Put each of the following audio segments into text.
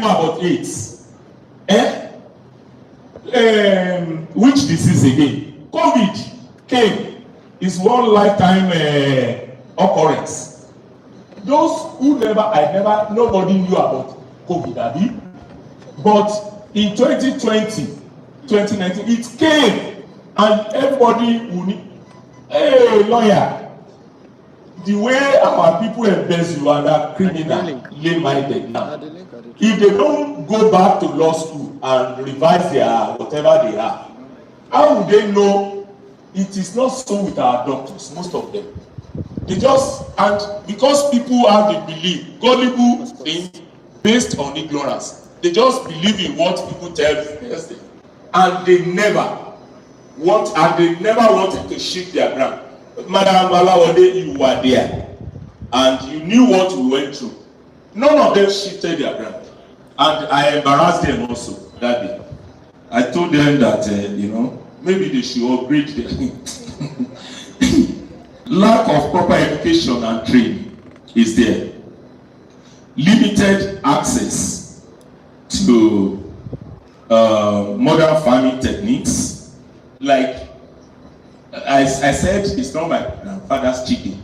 about AIDS. Which disease again? COVID came. It's one lifetime occurrence. Those who nobody knew about COVID, Abi. But in 2020, 2019, it came, and everybody will need, hey, lawyer, the way our people embezzle and are criminal, lay-minded now. If they don't go back to law school and revise their whatever they have, how would they know? It is not so with our doctors, most of them. They just, and because people have the belief, gullible thing based on ignorance, they just believe in what people tell them, and they never wanted to shift their ground. Madam Malawode, you were there, and you knew what we went through. None of them shifted their ground, and I embarrassed them also that day. I told them that maybe they should upgrade their lack of proper education and training is there. Limited access to modern farming techniques. Like I said, it's not my grandfather's chicken.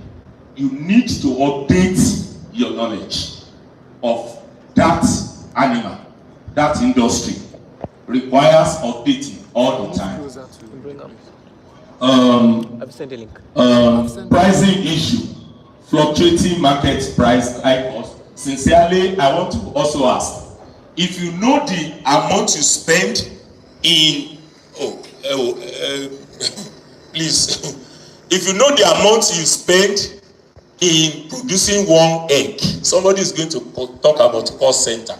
You need to update your knowledge of that animal. That industry requires updating all the time. Pricing issue, fluctuating market price, high cost. Sincerely, I want to also ask, if you know the amount you spend in, please, if you know the amount you spend in producing one egg, somebody is going to talk about cost center.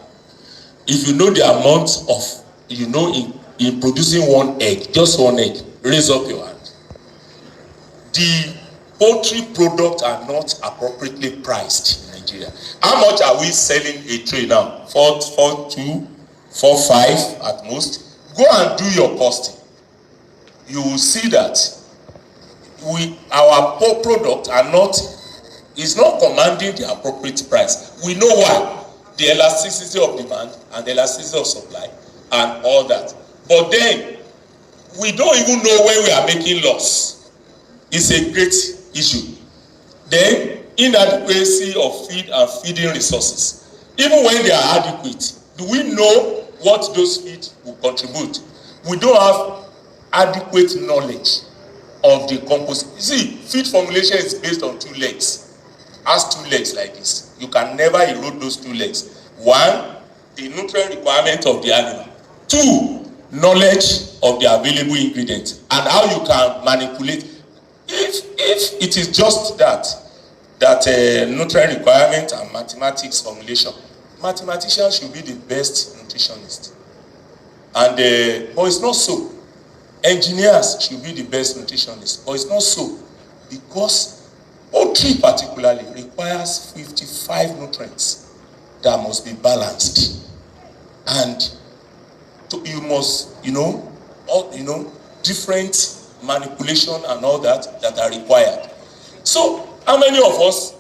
If you know the amount of, in producing one egg, just one egg, raise up your hand. The poultry products are not appropriately priced in Nigeria. How much are we selling a tray now? 4.2, 4.5 at most. Go and do your costing. You will see that our products are not commanding the appropriate price. We know why. The elasticity of demand and the elasticity of supply and all that. But then we don't even know when we are making loss. It's a great issue. Then inadequacy of feed and feeding resources. Even when they are adequate, do we know what those feed will contribute? We don't have adequate knowledge of the composition. You see, feed formulation is based on 2 legs. Has 2 legs like this. You can never erode those 2 legs. 1, the nutrient requirement of the animal. 2, knowledge of the available ingredients and how you can manipulate. If it is just that nutrient requirement and mathematics formulation, mathematicians should be the best nutritionists. And but it's not so. Engineers should be the best nutritionists, but it's not so, because poultry particularly requires 55 nutrients that must be balanced, and you must, different manipulation and all that are required. So, how many of us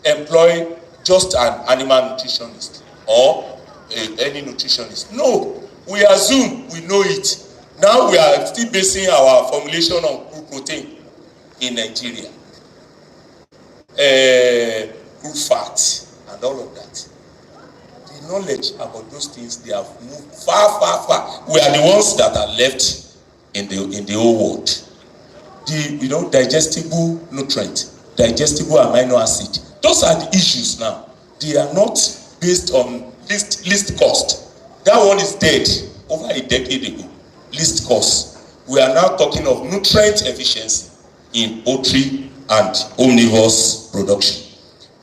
employ just an animal nutritionist or any nutritionist? No, we assume we know it. Now we are still basing our formulation on crude protein in Nigeria, crude fat, and all of that. The knowledge about those things, they have moved far, far, far. We are the ones that are left in the whole world. The digestible nutrient, digestible amino acid. Those are the issues now. They are not based on least cost. That one is dead over a decade ago. Least cost. We are now talking of nutrient efficiency in poultry and omnivorous production.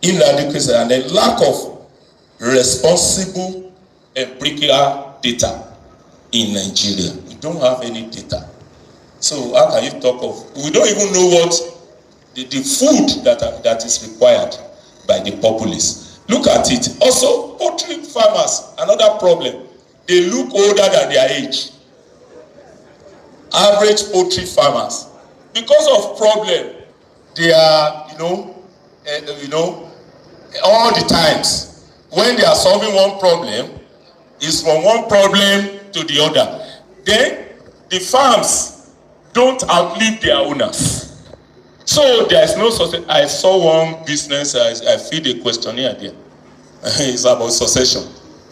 Inadequacy and a lack of responsible empirical data in Nigeria. We don't have any data. So how can you talk of, we don't even know what the food that is required by the populace. Look at it. Also, poultry farmers, another problem. They look older than their age. Average poultry farmers, because of problem, they are, all the times when they are solving one problem, It's from one problem to the other. Then the farms don't outlive their owners. So there's no succession. I saw one business, I filled a questionnaire there. It's about succession.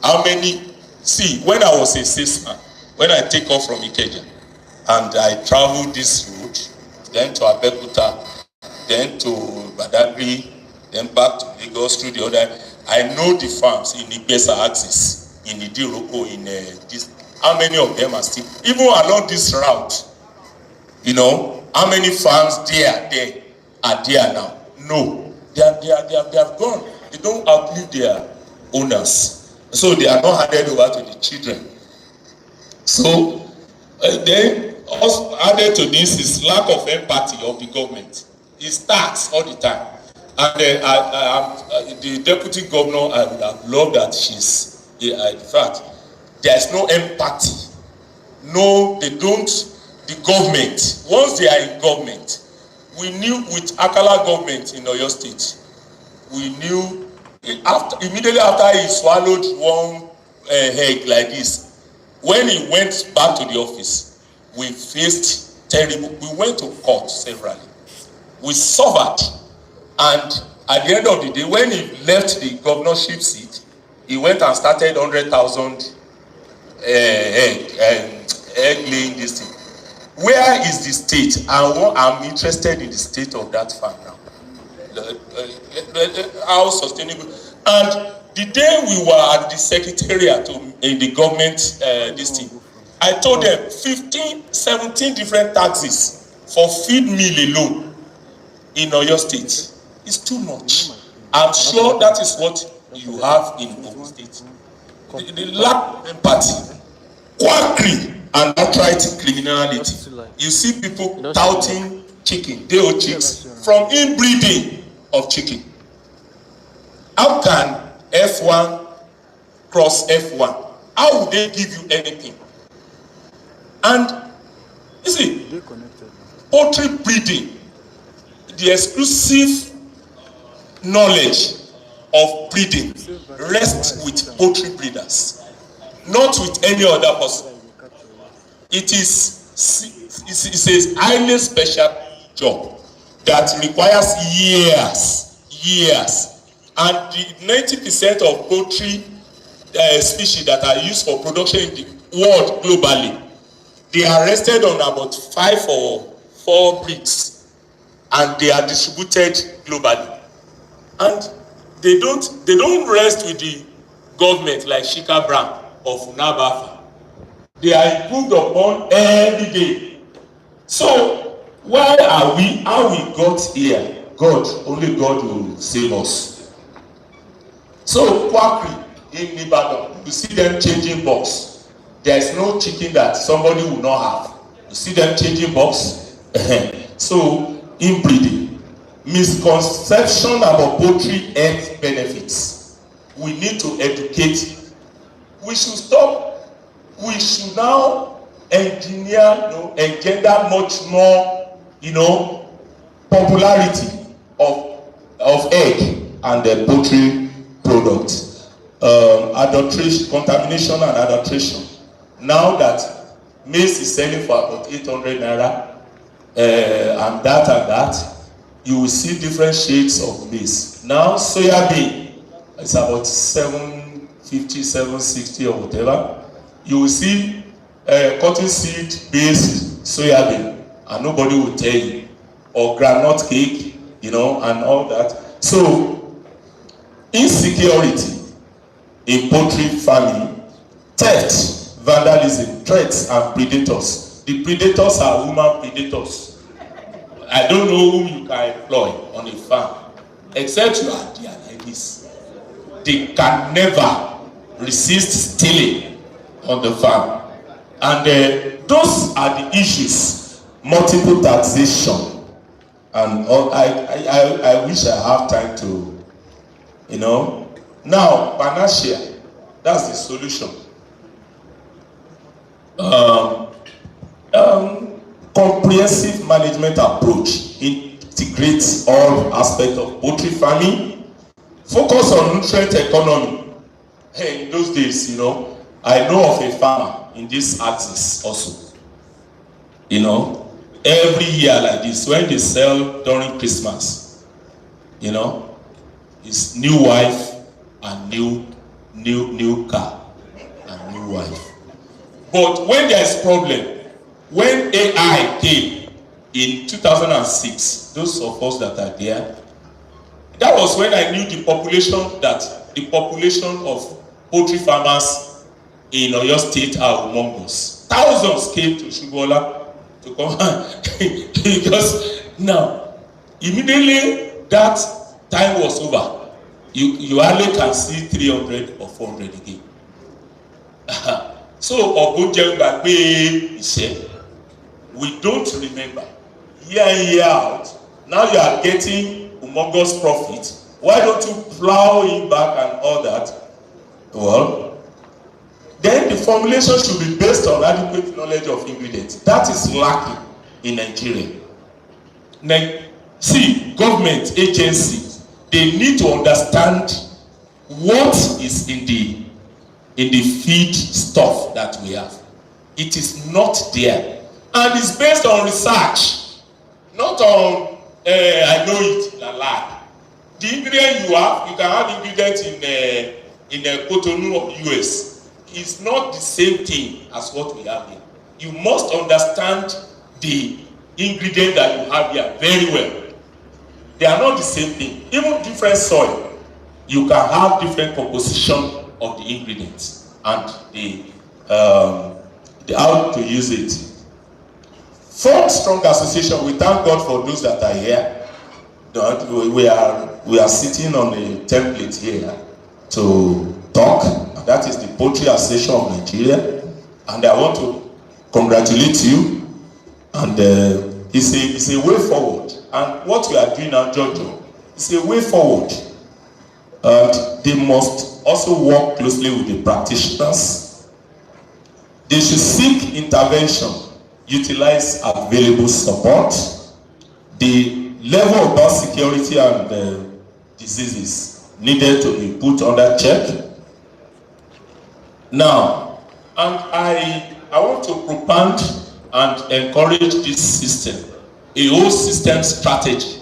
How many? See, when I was a salesman, when I take off from Ikeja, and I traveled this route, then to Abeokuta, then to Badagry, then back to Lagos through the other. I know the farms in Igbesa axis, in Idiroko, in this. How many of them are still, even along this route? You know, how many farms there are there now? No, they have gone. They don't outlive their owners, so they are not handed over to the children. So then also added to this is lack of empathy of the government. It's tax all the time. And the deputy governor, I would have loved that she's, in fact, there's no empathy. No, they don't. The government, once they are in government, we knew with Akala government in Oyo State, we knew immediately after he swallowed one egg like this, when he went back to the office, we faced terrible. We went to court severally. We suffered, and at the end of the day, when he left the governorship seat, he went and started 100,000 egg laying this thing. Where is the state? I'm interested in the state of that farm now. How sustainable? And the day we were at the secretariat in the government this thing, I told them 15, 17 different taxes for feed meal alone in Oyo State. It's too much. I'm sure that is what you have in Ogun State. The lack of empathy, quackery, and outright criminality. You see people touting chicken, day-old chicks, from inbreeding of chicken. How can F1 cross F1? How would they give you anything? And you see, poultry breeding, the exclusive knowledge of breeding rests with poultry breeders, not with any other person. It is a highly special job that requires years. And the 90% of poultry species that are used for production in the world globally, they are rested on about 5 or 4 breeds, and they are distributed globally. And they don't rest with the government like Shika Brown or Funabafa. They are improved upon every day. So why are we? How we got here? God, only God will save us. So quackery in Ibadan, you see them changing box. There is no chicken that somebody will not have. You see them changing box. So inbreeding, misconception about poultry health benefits. We need to educate. We should stop. We should now engender much more, popularity of egg and the poultry products. Adulteration, contamination and adulteration. Now that maize is selling for about 800 naira, and that, you will see different shades of maize. Now soya bean is about 750, 760 or whatever. You will see cotton seed based soya bean, and nobody will tell you, or groundnut cake, and all that. So insecurity in poultry farming, theft, vandalism, threats, and predators. The predators are human predators. I don't know whom you can employ on a farm, except you are there like this. They can never resist stealing on the farm. And those are the issues. Multiple taxation. And I wish I have time to, Now, panacea, that's the solution. Comprehensive management approach integrates all aspects of poultry farming. Focus on nutrient economy. Hey, in those days, I know of a farmer in this axis also. You know, every year like this, when they sell during Christmas, you know, his new wife and new car and new wife. But when there is problem, when AI came in 2006, those of us that are there, that was when I knew the population of poultry farmers in Oyo State are among us. Thousands came to Shubola to come because now, immediately that time was over, you hardly can see 300 or 400 again. So Ogun we don't remember. Year in, year out, now you are getting humongous profit. Why don't you plow in back and all that? Well, then the formulation should be based on adequate knowledge of ingredients. That is lacking in Nigeria. See, government agencies, they need to understand what is in the feed stuff that we have. It is not there, and it's based on research, not on I know it, la lie. The ingredient you have, you can have ingredients in Cotonou of US. It's not the same thing as what we have here. You must understand the ingredient that you have here very well. They are not the same thing. Even different soil, you can have different composition of the ingredients and the how to use it. Form strong association. We thank God for those that are here. We are sitting on a template here to talk. That is the Poultry Association of Nigeria, and I want to congratulate you. And it's a way forward. And what we are doing now, Jojo, is a way forward. And they must also work closely with the practitioners. They should seek intervention, utilize available support. The level of biosecurity and diseases needed to be put under check. Now, and I want to propose and encourage this system, a whole system strategy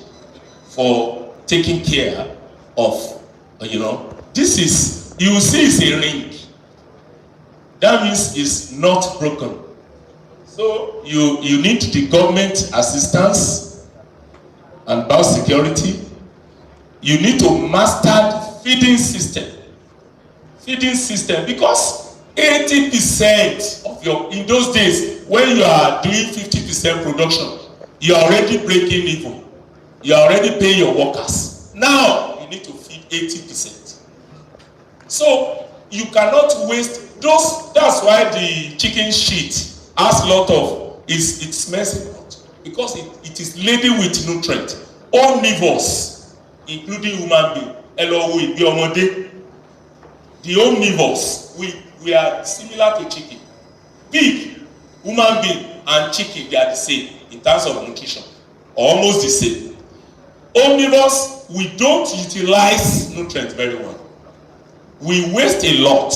for taking care of, this is, you see it's a ring. That means it's not broken. So you need the government assistance and biosecurity. You need to master the feeding system. Feeding system, because 80% of your, in those days, when you are doing 50% production, you are already breaking even. You are already paying your workers. Now, you need to feed 80%. So, you cannot waste those. That's why the chicken shit has a lot of, it smells a lot. Because it is laden with nutrients. Omnivores, including human being. The omnivores, we are similar to chicken. Pig, human being, and chicken, they are the same in terms of nutrition, almost the same. Omnivores, we don't utilize nutrients very well. We waste a lot,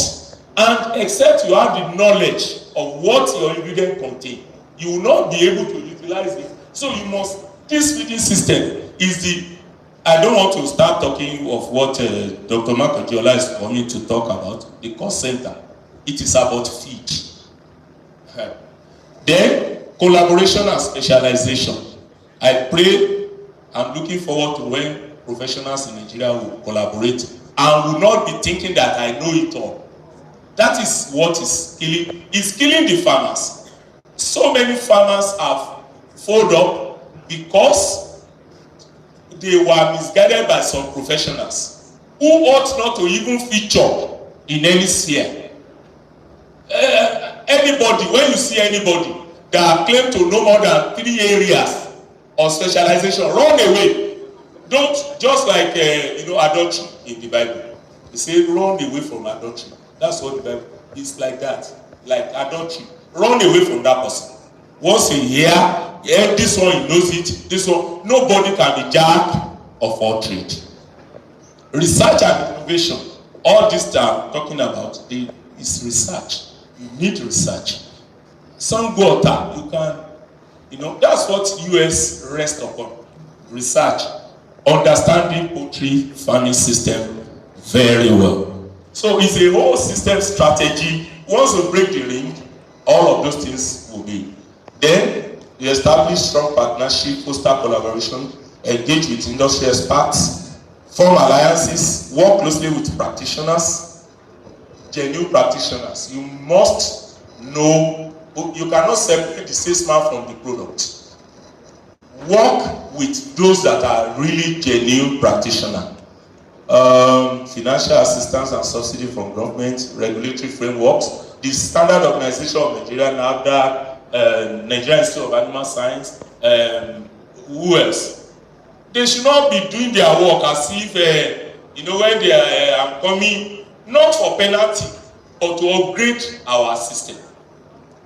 and except you have the knowledge of what your ingredient contain, you will not be able to utilize it. So you must, this feeding system is the, I don't want to start talking of what Dr. Makadiola is coming to talk about, the cost center. It is about feed. Then, collaboration and specialization. I pray, I'm looking forward to when professionals in Nigeria will collaborate and will not be thinking that I know it all. That is what is killing. It's killing the farmers. So many farmers have folded up because they were misguided by some professionals who ought not to even feature in any sphere. Anybody, when you see anybody that claim to know more than 3 areas of specialization, run away. Don't, just like adultery in the Bible. They say run away from adultery. That's what the Bible is, like that, like adultery. Run away from that person. Once you hear, this one knows it, this one, nobody can be jack of all trade. Research and innovation, all this time talking about, they is research. You need research. Some water, you can, that's what US rests upon. Research. Understanding poultry farming system very well. So it's a whole system strategy. Once you break the ring, all of those things will be. Then you establish strong partnership, foster collaboration, engage with industry experts, form alliances, work closely with practitioners, genuine practitioners. You must know, you cannot separate the salesman from the product. Work with those that are really genuine practitioners. Financial assistance and subsidy from government, regulatory frameworks, the Standard Organization of Nigeria, NAFDAC, Nigerian Institute of Animal Science, who else? They should not be doing their work as if, when they are coming, not for penalty, but to upgrade our system.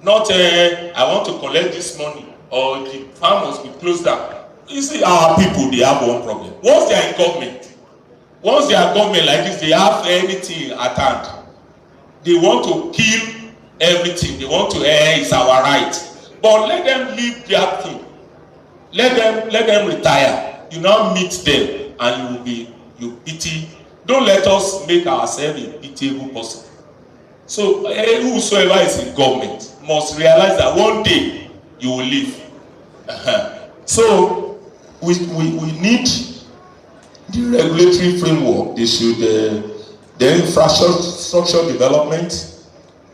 Not, I want to collect this money, or the farm must be closed down. You see, our people, they have one problem. Once they are in government, once they are government like this, they have anything at hand. They want to kill everything. They want to, it's our right. But let them leave their thing. Let them retire. You now meet them, and you pity. Don't let us make ourselves a pitiable person. So whosoever is in government must realize that one day you will leave. So we need the regulatory framework. They should the infrastructure development,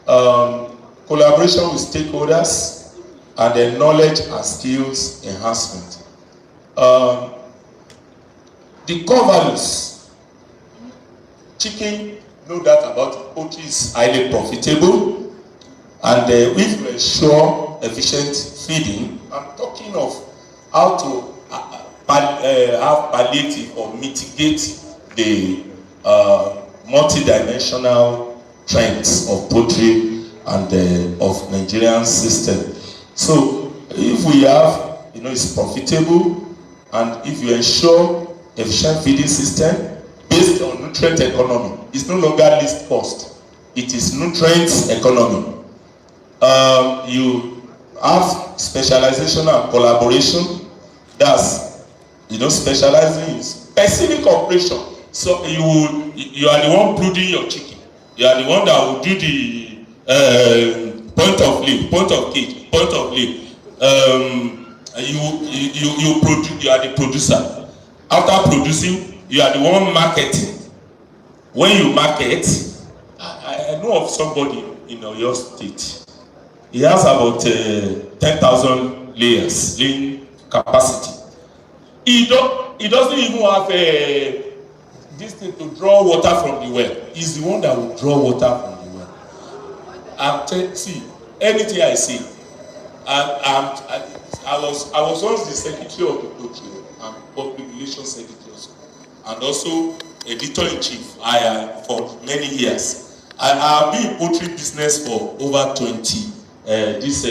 collaboration with stakeholders, and then knowledge and skills enhancement. The core values. Chicken, know that about it. Poultry is highly profitable, and if we ensure efficient feeding, I'm talking of how to have palliative or mitigate the multidimensional trends of poultry and of Nigerian system. So if we have, it's profitable, and if you ensure efficient feeding system based on nutrient economy, it's no longer least cost, it is nutrients economy. You have specialization and collaboration. That's, specializing in specific operation. So you are the one brooding your chicken. You are the one that will do the point of lay, point of cage, point of lay. You produce. You are the producer. After producing, you are the one marketing. When you market, I know of somebody in your state. He has about 10,000 laying capacity. He doesn't even have this thing to draw water from the well. He's the one that will draw water from the well. See, anything I say, I was once the secretary of the Poultry and public relations secretary also, and also editor-in-chief for many years. I have been in poultry business for over 20. This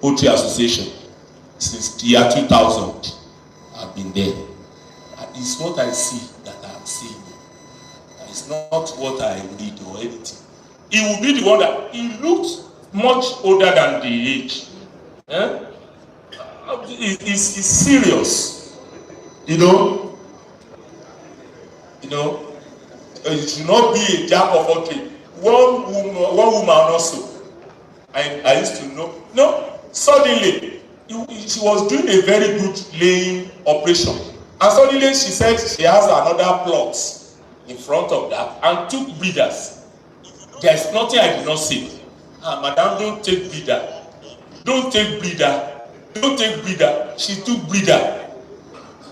Poultry Association since the year 2000. I've been there. It's what I see that I'm seeing. It's not what I read or anything. He will be the one that he looks much older than the age. It's serious. It should not be a jack of all trades. One woman also. I used to know. No, suddenly she was doing a very good laying operation, and suddenly she said she has another plot in front of that and took breeders. There's nothing I did not say. Madam, don't take breeder. Don't take breeder. Don't take breeder. She took breeder.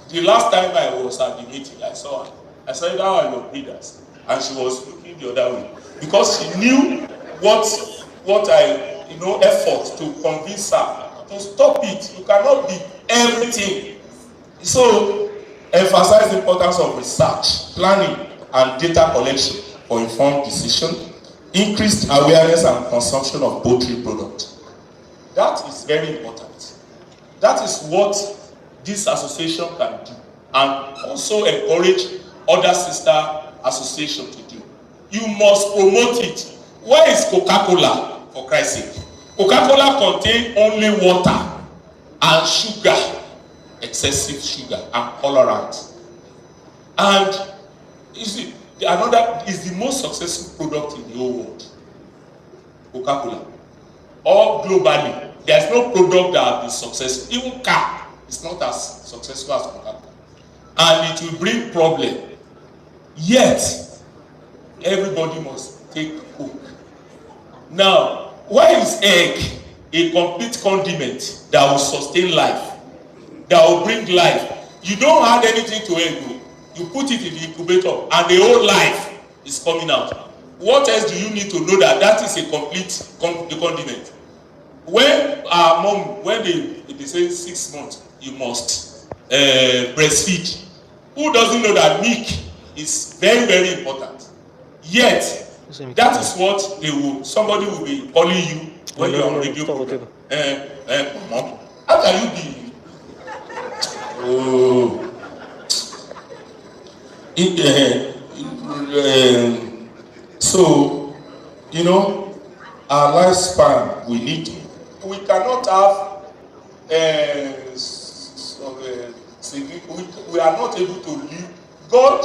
The last time I was at the meeting, I saw her. I said, "How are your breeders?" And she was looking the other way because she knew what I effort to convince her to stop it. You cannot be everything. So emphasize the importance of research, planning, and data collection for informed decision. Increased awareness and consumption of poultry products. That is very important. That is what this association can do, and also encourage other sister associations to do. You must promote it. Why is Coca-Cola, for Christ's sake? Coca-Cola contains only water and sugar, excessive sugar and colorant. And you see, another is the most successful product in the whole world. Coca-Cola. Or globally, there's no product that has been successful. Even car is not as successful as Coca-Cola. And it will bring problem. Yet, everybody must take Coke. Now, why is egg a complete condiment that will sustain life, that will bring life? You don't add anything to egg. You put it in the incubator and the whole life is coming out. What else do you need to know that is a complete condiment? When our mom, when they say 6 months, you must breastfeed. Who doesn't know that milk is very, very important? Yet, that is what somebody will be calling you when you are on radio program. Mom, how can you be? Oh. So, you know, our lifespan, we cannot have, we are not able to live. God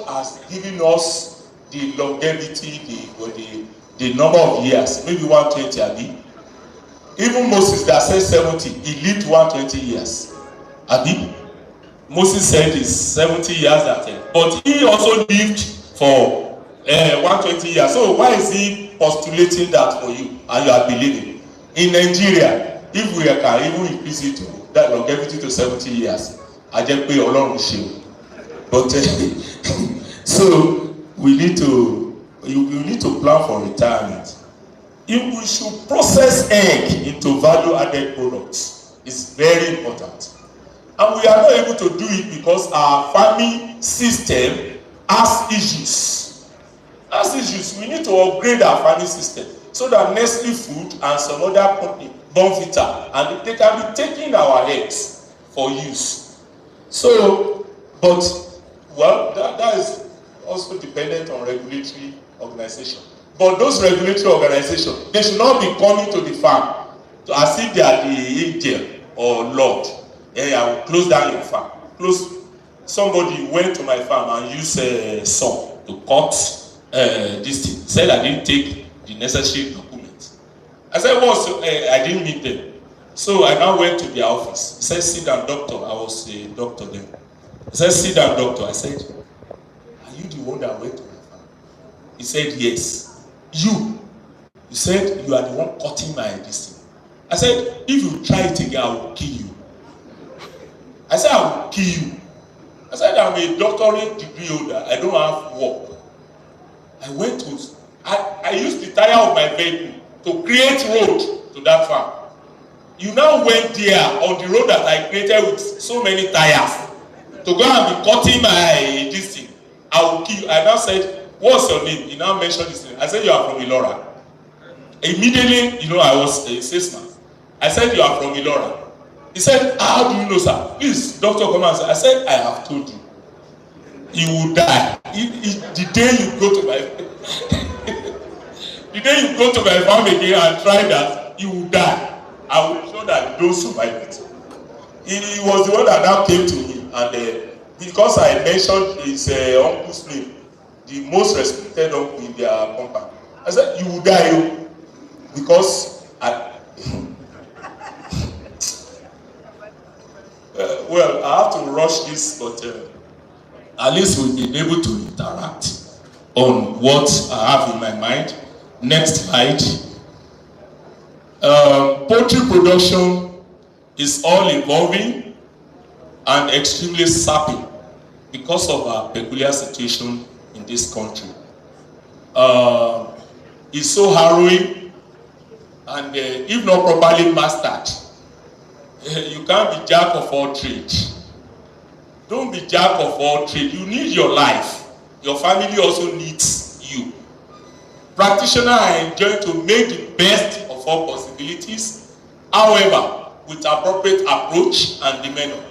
has given us the longevity, the number of years, maybe 120, Abi. Even Moses that said 70, he lived 120 years. Abi? Moses said it's 70 years at end. But he also lived for 120 years. So why is he postulating that for you and you are believing? In Nigeria, if we can even increase it to that longevity to 70 years, I just pay Ọlọ́run ṣe. But so we need to plan for retirement. If we should process egg into value-added products, it's very important. And we are not able to do it because our farming system has issues. We need to upgrade our farming system so that Nestle Food and some other company, Bonvita, and they can be taking our eggs for use. So, but, well, that is also dependent on regulatory organization. But those regulatory organizations, they should not be coming to the farm as if they are the angel or Lord. Hey, I will close down your farm. Somebody went to my farm and used a saw to cut this thing. Said I didn't take the necessary documents. I said, I didn't meet them. So I now went to their office. He said, sit down, doctor. I was a doctor then. He said, sit down, doctor. I said, are you the one that went to my farm? He said, yes. You said you are the one cutting my this thing. I said, if you try it again, I will kill you. I said, I will kill you. I said, I'm a doctorate degree holder. I don't have work. I used the tire of my vehicle to create road to that farm. You now went there on the road that I created with so many tires to go and be cutting my this thing. I will kill you. I now said, what's your name? He now mentioned his name. I said, you are from Ilora. Immediately, I was a salesman. I said, you are from Ilora. He said, how do you know, sir? Please, doctor, come and say. I said, I have told you. You will die. The day you go to my farm again and try that, you will die. I will show that you don't survive it. He was the one that now came to me, and because I mentioned his uncle's name, the most respected uncle in their compound, I said, you will die, because well, I have to rush this, but at least we'll be able to interact on what I have in my mind. Next slide. Poultry production is all involving and extremely sapping because of our peculiar situation in this country. It's so harrowing, and if not properly mastered, you can't be jack of all trades. Don't be jack of all trades. You need your life. Your family also needs you. Practitioners are enjoined to make the best of all possibilities, however, with appropriate approach and demeanor.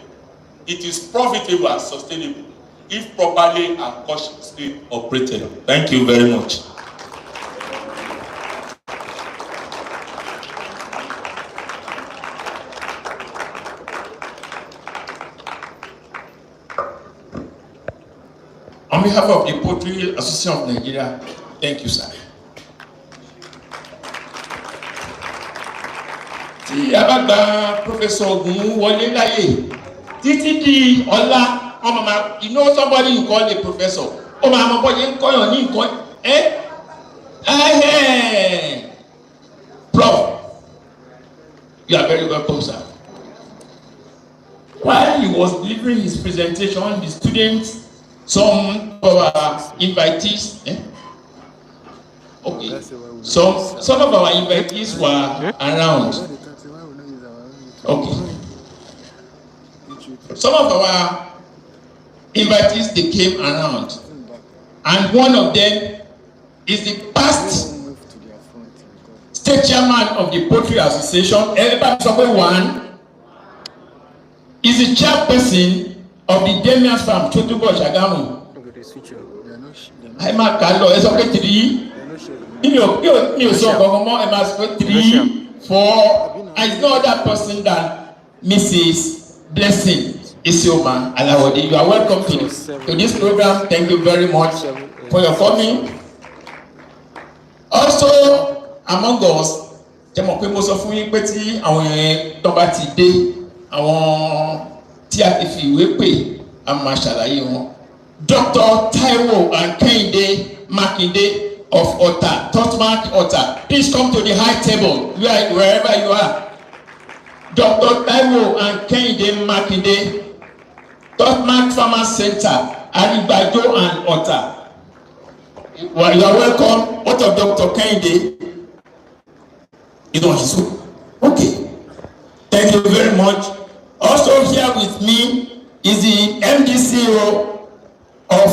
It is profitable and sustainable if properly and cautiously operated. Thank you very much. On behalf of the Poultry Association of Nigeria, thank you, sir. Tí a bá gba Professor Ogun wọlé láyé, títí di ọ̀la, ọmọ ma, you know somebody you call a professor, ọmọ àmọ́ bọ́ yẹn ń kọ́yàn ní nǹkan, Prof, you are very welcome, sir. While he was delivering his presentation, the students, some of our invitees, okay, some of our invitees were around. Okay. Some of our invitees, they came around, and one of them is the past state chairman of the Poultry Association. Everybody, one is the chairperson of the Damian's Farm, Chotubo Shagamu. I'm a Kalo, it's okay 3. You saw 3, 4. And it's no other person than Mrs. Blessing Isioma Alawode. You are welcome to this program. Thank you very much for your coming. Also, among us, most of you petty, àwọn tó bá ti dé, àwọn tí a ti fi ìwé pè, a máa ṣàlàyé wọn. Dr. Taiwo and Kehinde Makinde of OTA, Totmark OTA. Please come to the high table, wherever you are. Dr. Taiwo and Kehinde Makinde, Totmark Farmer Center, Aribajo and OTA. Well, you are welcome. What of Dr. Kehinde? You know his own. Okay. Thank you very much. Also here with me is the MD CEO of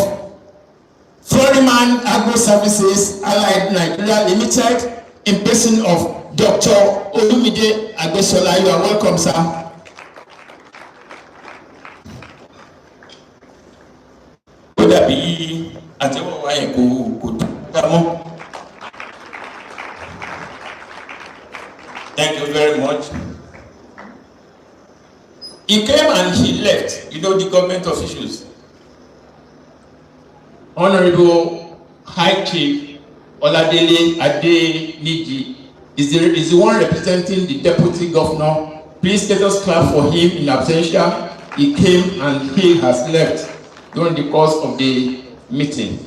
Floriman Agro Services Allied Nigeria Limited, in person of Dr. Olumide Agbesola. You are welcome, sir. Would that be at the Thank you very much. He came and he left, you know, the government officials. Honorable High Chief Oladele Adeniji is the one representing the Deputy Governor. Please let us clap for him in absentia. He came and he has left during the course of the meeting.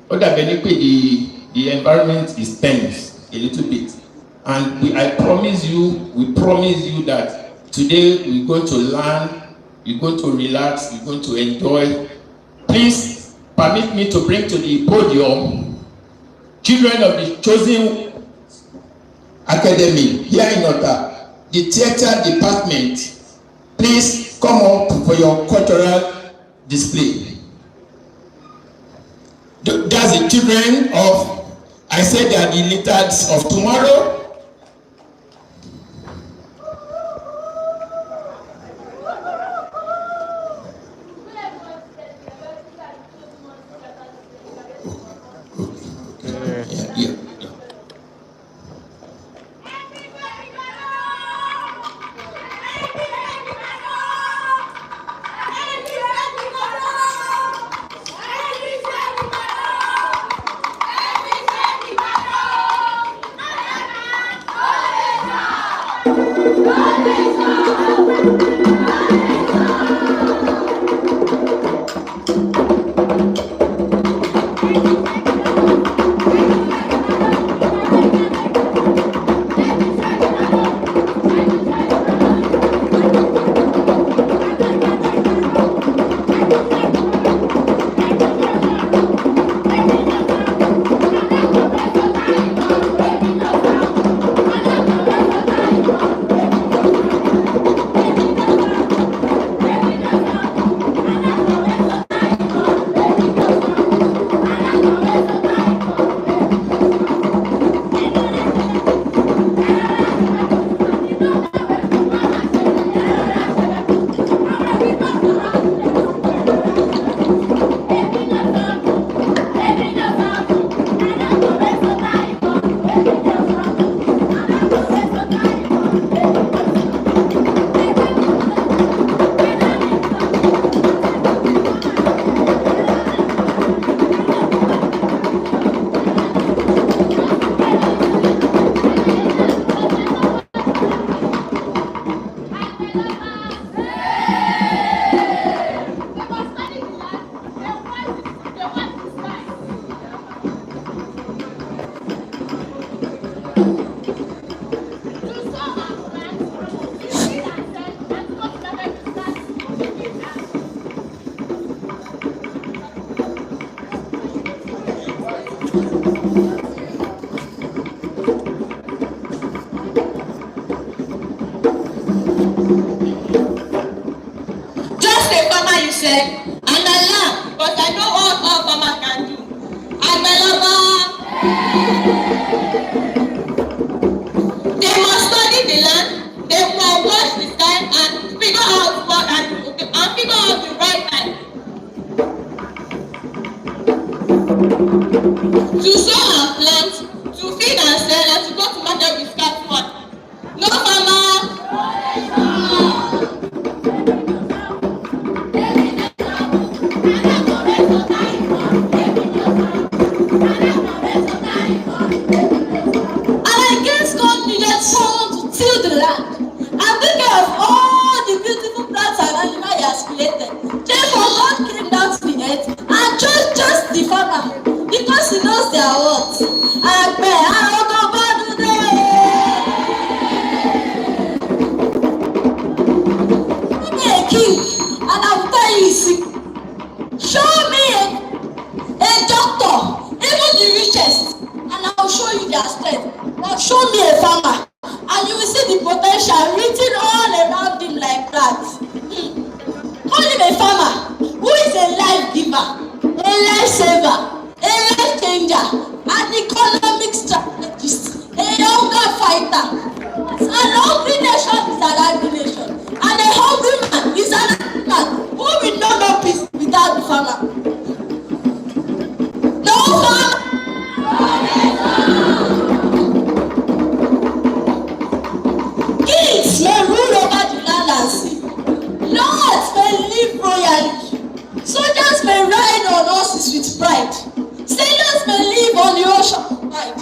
The environment is tense a little bit. And we promise you that today we're going to learn, we're going to relax, we're going to enjoy. Please permit me to bring to the podium children of the chosen academy here in OTA, the theater department. Please come up for your cultural display. That's the children of, I said they are the leaders of tomorrow. said, and I laugh, but I know what all farmers can do. They must study the land, they must watch the sky and figure out the right time to sow and plant, to feed and sell, and to go to market with scarce one. No farmer. And against God needed someone to till the land and take care of all the beautiful plants and animals He has created. Therefore, God came down to the earth and chose just the farmer because He knows their words. And I will tell you, see, show me a doctor, even the richest, and I will show you their strength. But show me a farmer, and you will see the potential written all around him like that. Call him a farmer who is a life giver, a life saver, a life changer, an economic strategist, a younger fighter. An hungry nation is an angry nation, and a hungry man is an angry man who will know no peace without the farmer. No farmer. Kings may rule over the land and sea. Lords may live royally. Soldiers may ride on horses with pride. Sailors may live on the ocean with pride.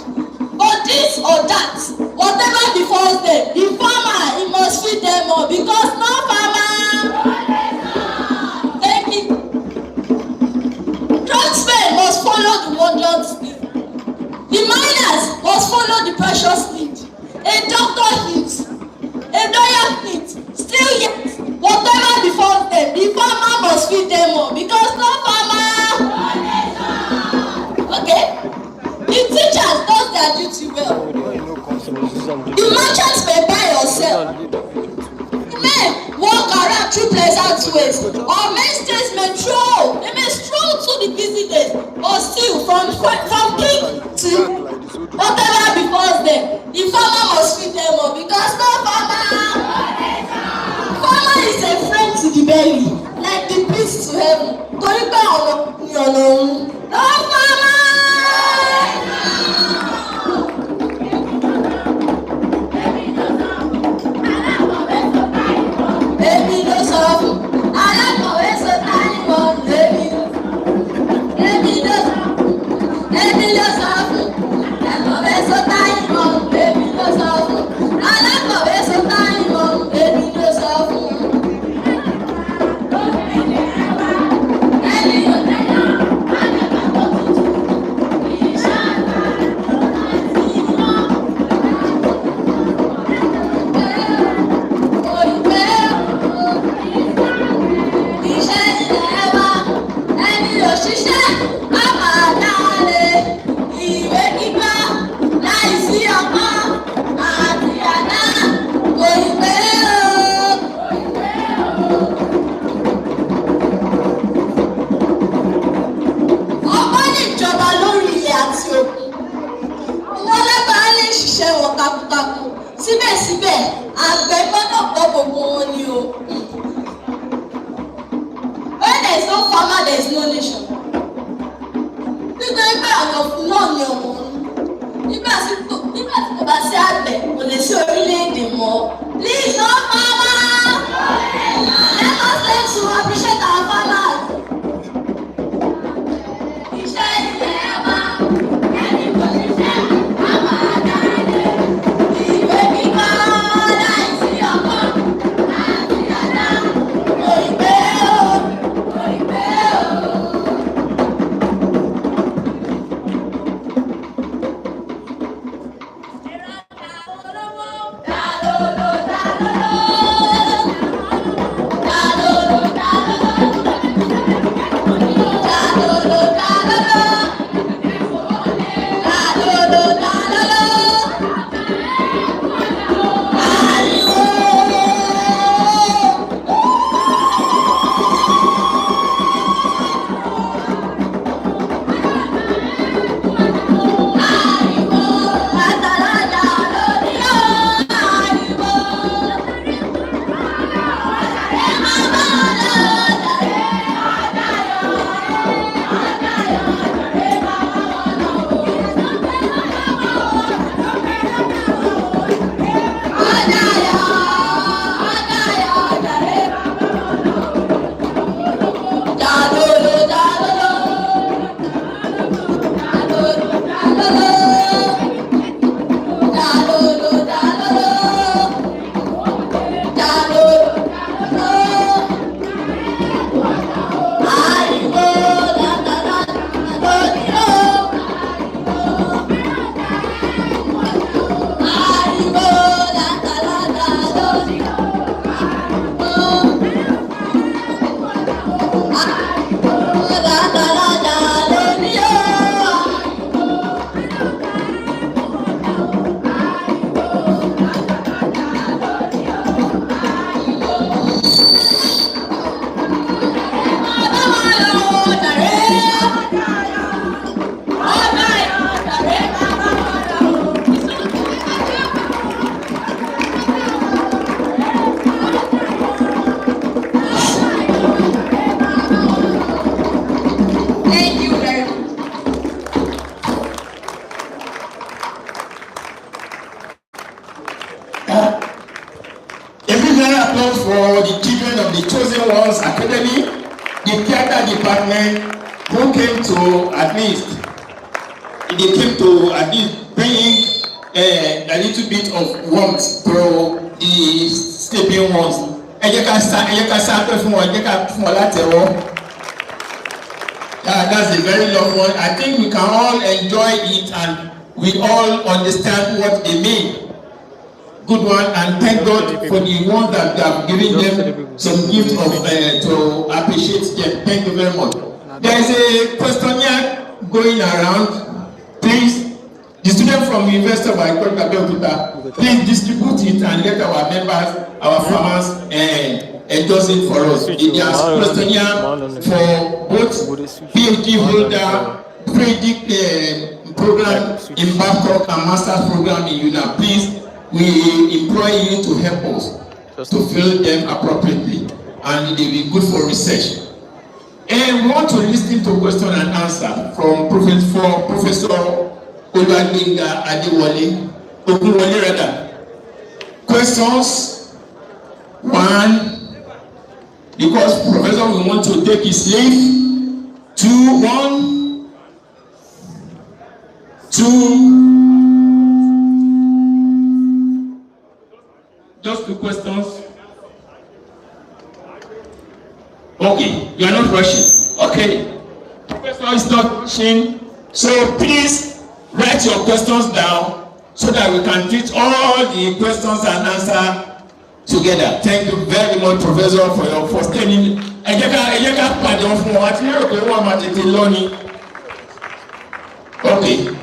But this or that, whatever befalls them, the farmer, he must feed them all because no farmer. Thank you. Drugmen must follow the wondrous need. The miners must follow the precious need. A doctor needs, a lawyer needs. Still yet, whatever befalls them, the farmer must feed them all because no farmer. Okay? The teachers does their duty well. The merchants may buy or sell. Men walk around through pleasant ways. Or men stays may stroll. They may stroll through the busy days. Or still from king to whatever befalls them. The farmer must feed them all because no farmer. Farmer is a friend to the belly, like the priest to heaven. No farmer. Síbẹ̀síbẹ̀, àgbẹ̀ gbọ́dọ̀ gbọ́ gbogbo wọn ni o. When there is no farmer, there is no nation. Nítorí pé àjọ̀fún náà ni ọmọ wọn. Nígbà tí kò bá sí àgbẹ̀, kò lè sí orílẹ̀-èdè mọ́. Please, no farmer! Let us learn to appreciate our farmers. Iṣẹ́ ilẹ̀ wa, ẹni kò ṣiṣẹ́, a máa dáre. Ìwé kíkọ́ láìsí ọ̀pọ̀. for the children of the Chosen Ones Academy, the theater department, who came to at least bring a little bit of warmth to the sleeping ones. That's a very long one. I think we can all enjoy it and we all understand what they mean. Good one, and thank God for the ones that have given them some gift of to appreciate them. Thank you very much. There is a questionnaire going around. Please, the student from University of Agriculture, please distribute it and let our members, our farmers, endorse it for us. It is questionnaire for both PhD holder, PhD program in Babcock and master's program in UNA. Please, we implore you to help us to fill them appropriately, and they will be good for research. And we want to listen to question and answer from Professor Oluwagbinga Adewale, Ogunwole rather. Questions 1, because Professor will want to take his leave. 2, 2. Just 2 questions. Okay, you are not rushing. Okay, Professor is not rushing. So please write your questions down so that we can treat all the questions and answer together. Thank you very much, Professor, for staying. Okay.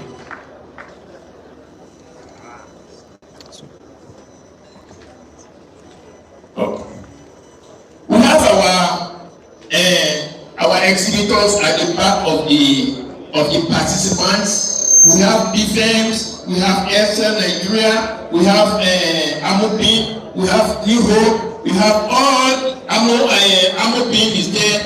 We have our exhibitors at the back of the participants. We have BFEMS, we have Airtel Nigeria, we have Amobin, we have New Hope, we have all Amobin is there,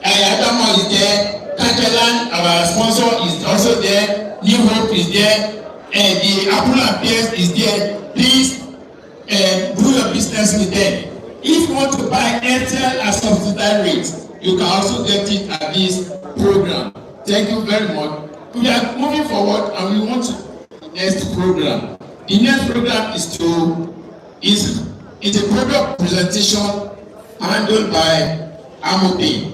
Adama is there, Catalan, our sponsor, is also there, New Hope is there, and the Apple Affairs is there. Please do your business with them. If you want to buy Airtel at subsidized rates, you can also get it at this program. Thank you very much. We are moving forward and we want to the next program. The next program is a product presentation handled by Amobin.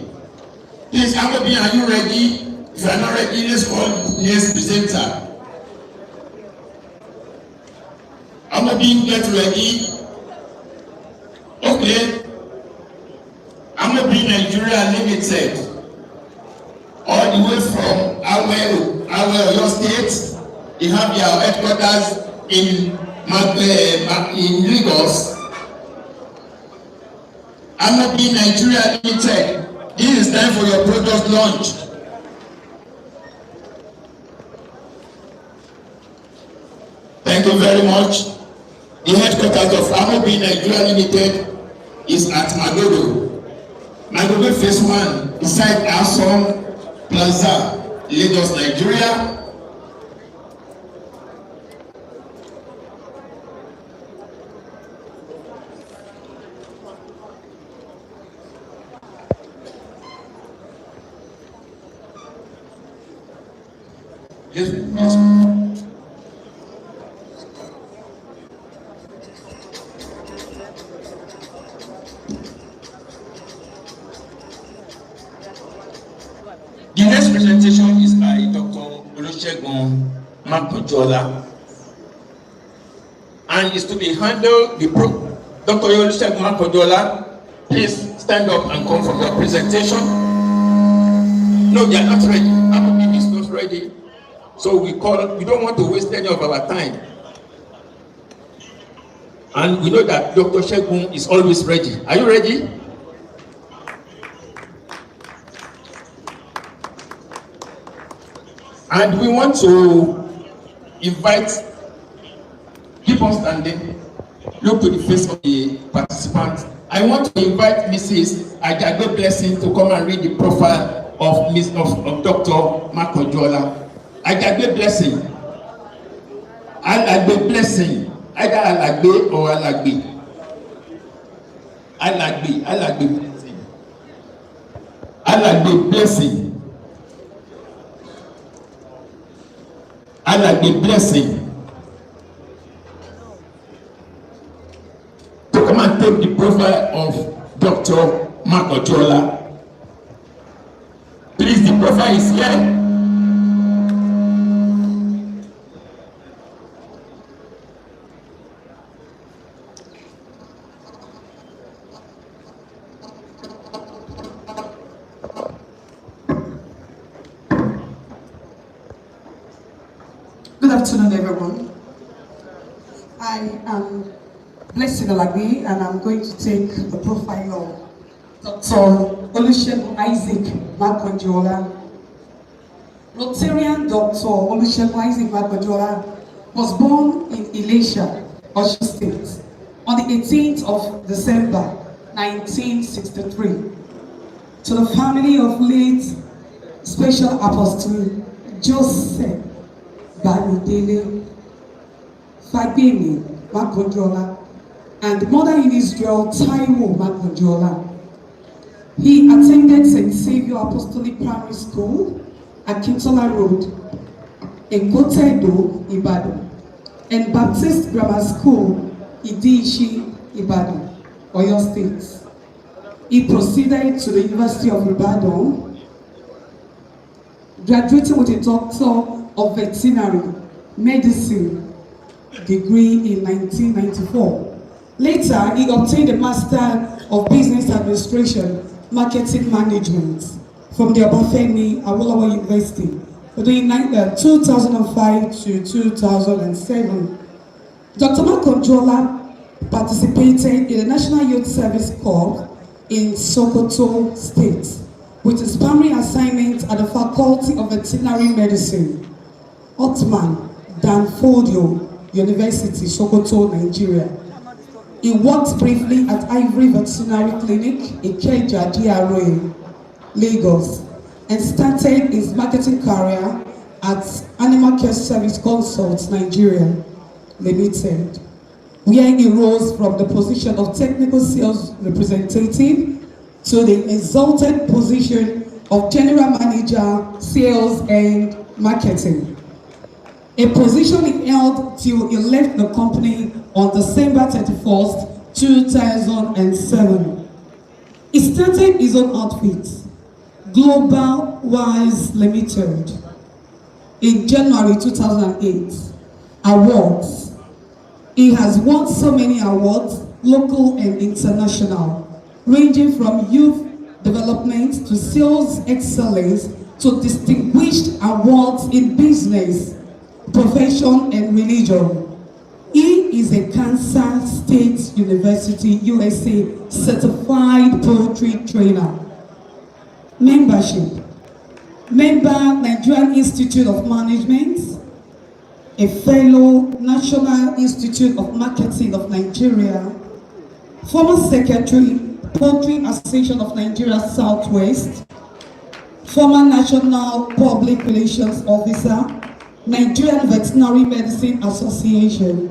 Please, Amobin, are you ready? If you are not ready, let's call the next presenter. Amobin, get ready. Okay. Amobin Nigeria Limited, all the way from Oyo State. They have their headquarters in Lagos. Amobin Nigeria Limited, this is time for your product launch. Thank you very much. The headquarters of Amobin Nigeria Limited is at Magodo. Magodo Phase 1 beside Asom Plaza, Lagos, Nigeria. Yes. The next presentation is by Dr. Olusegun Makojola, and is to be handled Dr. Olusegun Makojola, please stand up and come from your presentation. No, they are not ready. Amobin is not ready. So we don't want to waste any of our time. And we know that Dr. Shegun is always ready. Are you ready? And we want to invite, keep on standing, look to the face of the participants. I want to invite Mrs. Ajagbe Blessing to come and read the profile of Dr. Makojola. Ajagbe Blessing. Alagbe Blessing. Either Alagbe or Alagbe. Alàgbé blessing. Alàgbé blessing. To come and take the profile of Dr. Makojola. Please, the profile is here. Good afternoon, everyone. I am Blessing Alagbe, and I'm going to take the profile of Dr. Olusegun Isaac Makojola. Rotarian Dr. Olusegun Isaac Makojola was born in Ilesha, Osun State, on the 18th of December 1963, to the family of late Special Apostle Joseph Bamidele Fagbemi Makojola and mother in Israel Taiwo Makojola. He attended St. Saviour Apostolic Primary School at Kintola Road in Kotedo, Ibadan, and Baptist Grammar School, Idiishi, Ibadan, Oyo State. He proceeded to the University of Ibadan, graduating with a Doctor of Veterinary Medicine degree in 1994. Later, he obtained a Master of Business Administration, Marketing Management from the Obafemi Awolowo University between 2005 to 2007. Dr. Makojola participated in the National Youth Service Corps in Sokoto State with his primary assignment at the Faculty of Veterinary Medicine, Otman Danfodio University, Sokoto, Nigeria. He worked briefly at Ivory Veterinary Clinic, Ikeja, DRA, Lagos, and started his marketing career at Animal Care Service Consults, Nigeria, Limited, where he rose from the position of technical sales representative to the exalted position of general manager, sales and marketing, a position he held till he left the company on December 31st, 2007. He started his own outfit, Global Wise Limited, in January 2008. Awards. He has won so many awards, local and international, ranging from youth development to sales excellence to distinguished awards in business, profession and religion. He is a Kansas State University, USA certified poultry trainer. Membership. Member Nigerian Institute of Management, a fellow National Institute of Marketing of Nigeria, former secretary, Poultry Association of Nigeria Southwest, former National Public Relations Officer, Nigerian Veterinary Medicine Association,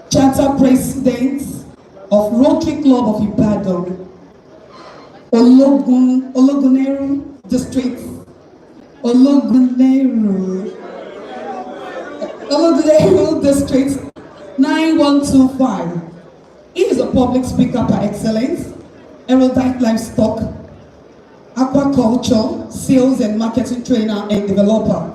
Charter President of Rotary Club of Ibadan, Ologuneru District, Ologuneru District 9125. He is a public speaker par excellence, erudite livestock, aquaculture, sales and marketing trainer and developer.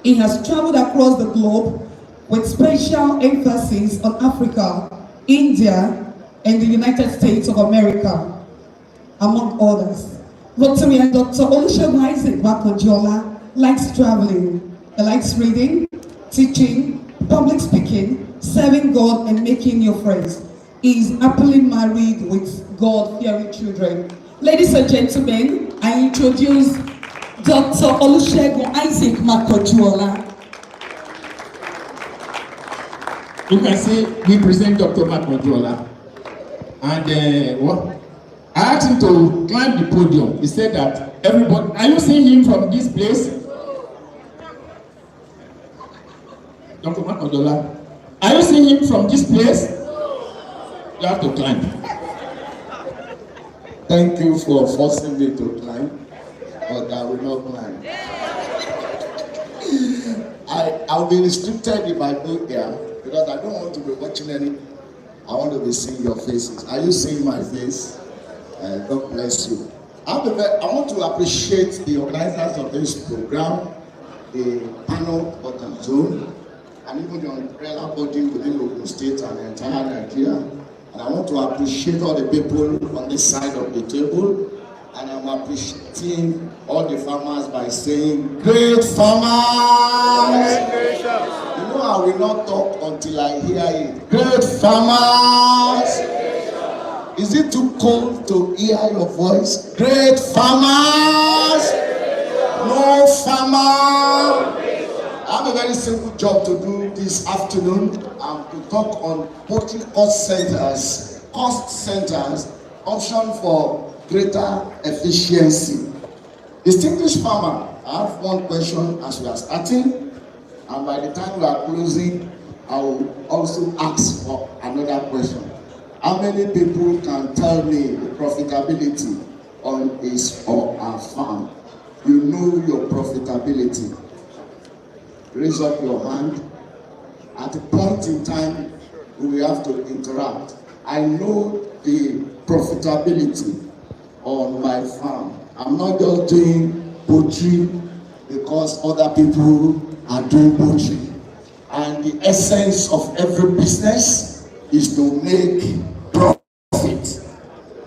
He has traveled across the globe with special emphasis on Africa, India, and the United States of America, among others. Rotarian Dr. Olusegun Isaac Makojola likes traveling. He likes reading, teaching, public speaking, serving God, and making new friends. He is happily married with God-fearing children. Ladies and gentlemen, I introduce Dr. Olusegun Isaac Makojola. You can say we present Dr. Makojola. And what? I asked him to climb the podium. He said that everybody, are you seeing him from this place? Dr. Makojola, are you seeing him from this place? You have to climb. Thank you for forcing me to climb, but I will not climb. I'll be restricted if I go there because I don't want to be watching any. I want to be seeing your faces. Are you seeing my face? God bless you. I want to appreciate the organizers of this program, the panel for the zone, and even the umbrella body within Ogun State and the entire Nigeria. And I want to appreciate all the people on this side of the table. And I'm appreciating all the farmers by saying, great farmers! You know, I will not talk until I hear it. Great farmers! Is it too cold to hear your voice? Great farmers! No farmer! I have a very simple job to do this afternoon. To talk on poultry cost centers, option for greater efficiency. Distinguished farmer, I have one question as we are starting, and by the time we are closing, I will also ask for another question. How many people can tell me the profitability on his or her farm? You know your profitability. Raise up your hand. At a point in time, we will have to interact. I know the profitability on my farm. I'm not just doing poultry because other people are doing poultry. And the essence of every business is to make profit.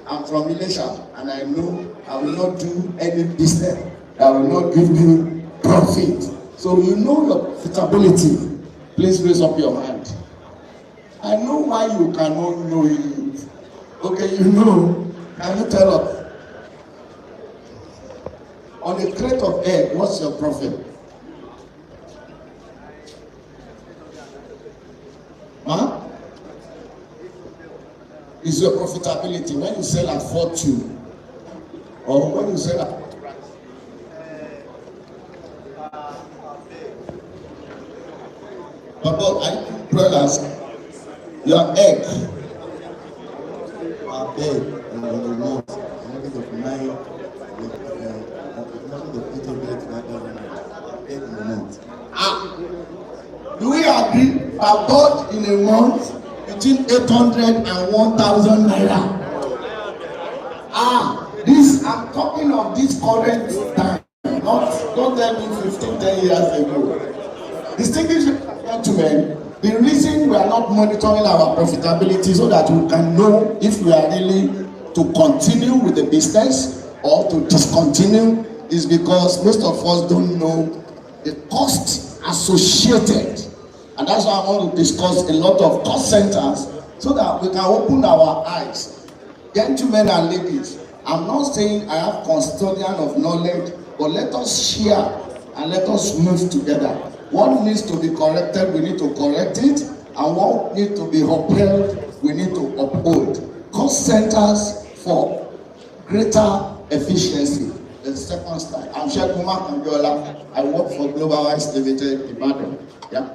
I'm from Elisha, and I know I will not do any business that will not give me profit. So you know your profitability. Please raise up your hand. I know why you cannot know it. Okay, you know. Can you tell us? On a crate of egg, what's your profit? Huh? Is your profitability when you sell at 4.2 or when you sell at Papa, I brothers, your egg. Our egg in the month, of 9, do we agree about in a month between 800 and 1,000 naira? This I'm talking of this current time, don't tell me 15, 10 years ago. Distinguished gentlemen, the reason we are not monitoring our profitability so that we can know if we are really to continue with the business or to discontinue is because most of us don't know the cost associated. And that's why I want to discuss a lot of cost centers so that we can open our eyes. Gentlemen and ladies, I'm not saying I have custodian of knowledge, but let us share and let us move together. What needs to be corrected, we need to correct it, and what needs to be upheld, we need to uphold. Cost centers for greater efficiency. The second slide. I'm Shekuma Kambiola. I work for Global Wise Limited, Ibadan. Yeah.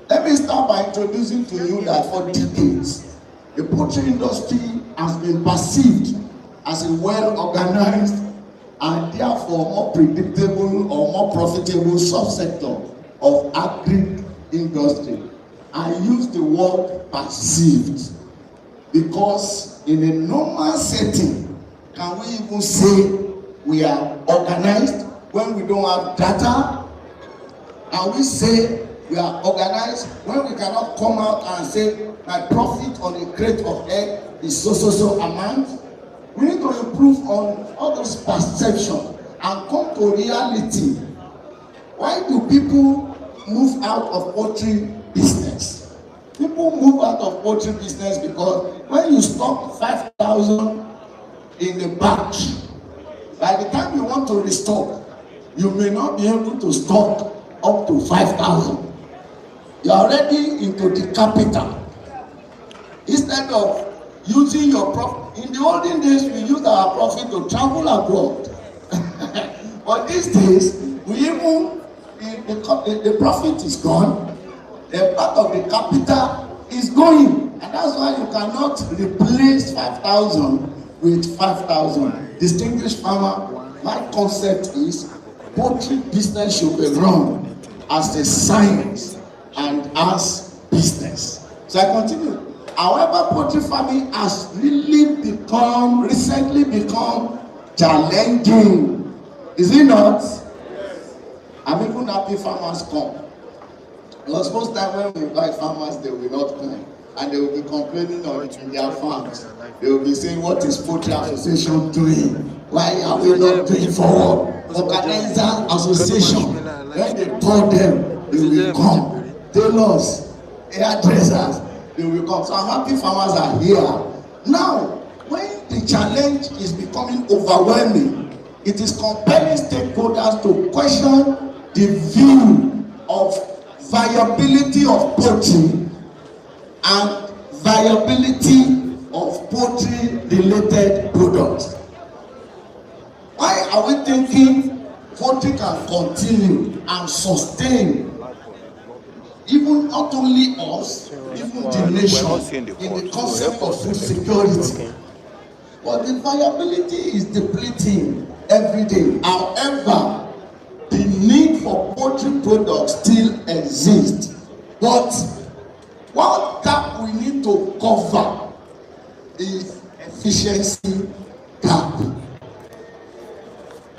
Let me start by introducing to you that for decades, the poultry industry has been perceived as a well-organized and therefore more predictable or more profitable subsector of agri-industry. I use the word perceived because in a normal setting, can we even say we are organized when we don't have data? And we say we are organized when we cannot come out and say my profit on a crate of egg is so amount? We need to improve on all those perceptions and come to reality. Why do people move out of poultry business? People move out of poultry business because when you stock 5,000 in the batch, by the time you want to restock, you may not be able to stock up to 5,000. You are already into the capital. Instead of using your profit, in the olden days we used our profit to travel abroad. But these days, we even the profit is gone, the part of the capital is going, and that's why you cannot replace 5,000 with 5,000. Distinguished farmer, my concept is poultry business should be run as a science and as business. So I continue. However, poultry farming has recently become challenging. Is it not? I'm even happy farmers come. Because most time when we invite farmers, they will not come. And they will be complaining on their farms. They will be saying, what is Poultry Association doing? Why are we not doing forward? Organizer Association, when they call them, they will come. Tailors, hairdressers, they will come. So I'm happy farmers are here. Now, when the challenge is becoming overwhelming, it is compelling stakeholders to question the view of viability of poultry and viability of poultry-related products. Why are we thinking poultry can continue and sustain even not only us, even the nation in the concept of food security? But the viability is depleting every day. However, the need for poultry products still exists. But one gap we need to cover is efficiency gap.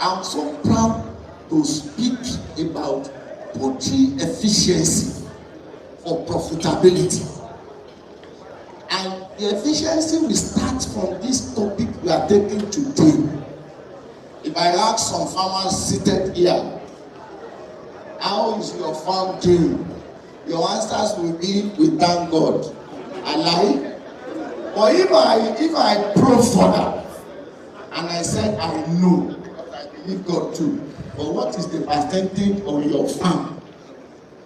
I'm so proud to speak about poultry efficiency for profitability. And the efficiency will start from this topic we are taking today. If I ask some farmers seated here, how is your farm doing? Your answers will be, we thank God. I lie. But if I probe further and I said I know, I believe God too. But what is the percentage of your farm?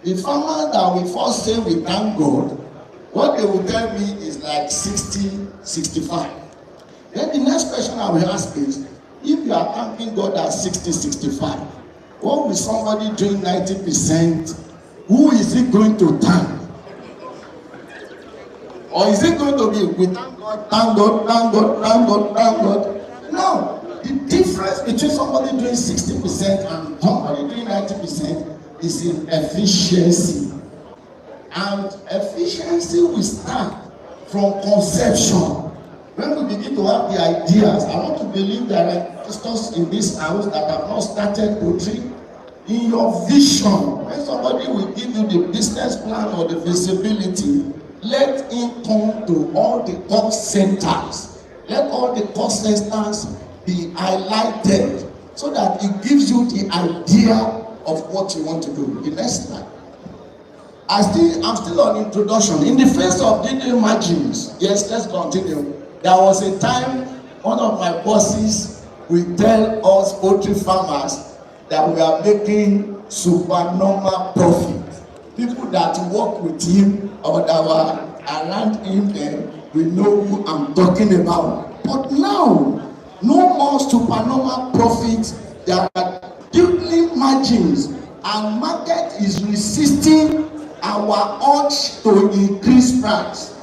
The farmers that will first say we thank God, what they will tell me is like 60, 65. Then the next question I will ask is, if you are thanking God at 60, 65, what will somebody doing 90%? Who is it going to thank? Or is it going to be, we thank God, thank God, thank God, thank God, thank God? No. The difference between somebody doing 60% and somebody doing 90% is in efficiency. And efficiency will start from conception. When we begin to have the ideas, I want to believe there are investors in this house that have not started poultry. In your vision, when somebody will give you the business plan or the visibility, let him come to all the cost centers. Let all the cost centers be highlighted so that it gives you the idea of what you want to do. The next slide. I'm still on introduction. In the face of the margins, yes, let's continue. There was a time one of my bosses will tell us poultry farmers that we are making supernormal profit. People that work with him or that were around him then will know who I'm talking about. But now, no more supernormal profits. There are deeply margins, and market is resisting our urge to increase price.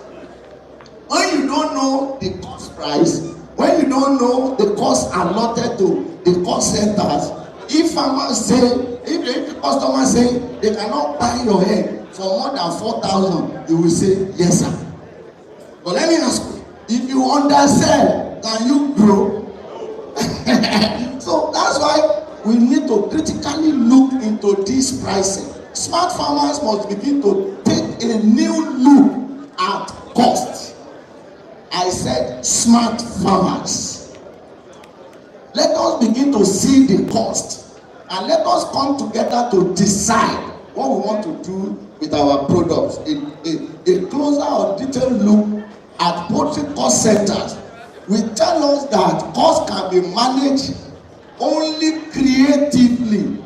When you don't know the cost price, when you don't know the cost allotted to the cost centers, if farmers say, if the customer say they cannot buy your egg for more than 4,000, you will say yes sir. But let me ask you, if you undersell, can you grow? So that's why we need to critically look into this pricing. Smart farmers must begin to take a new look at cost. I said smart farmers. Let us begin to see the cost and let us come together to decide what we want to do with our products. A closer or detailed look at poultry cost centers will tell us that cost can be managed only creatively.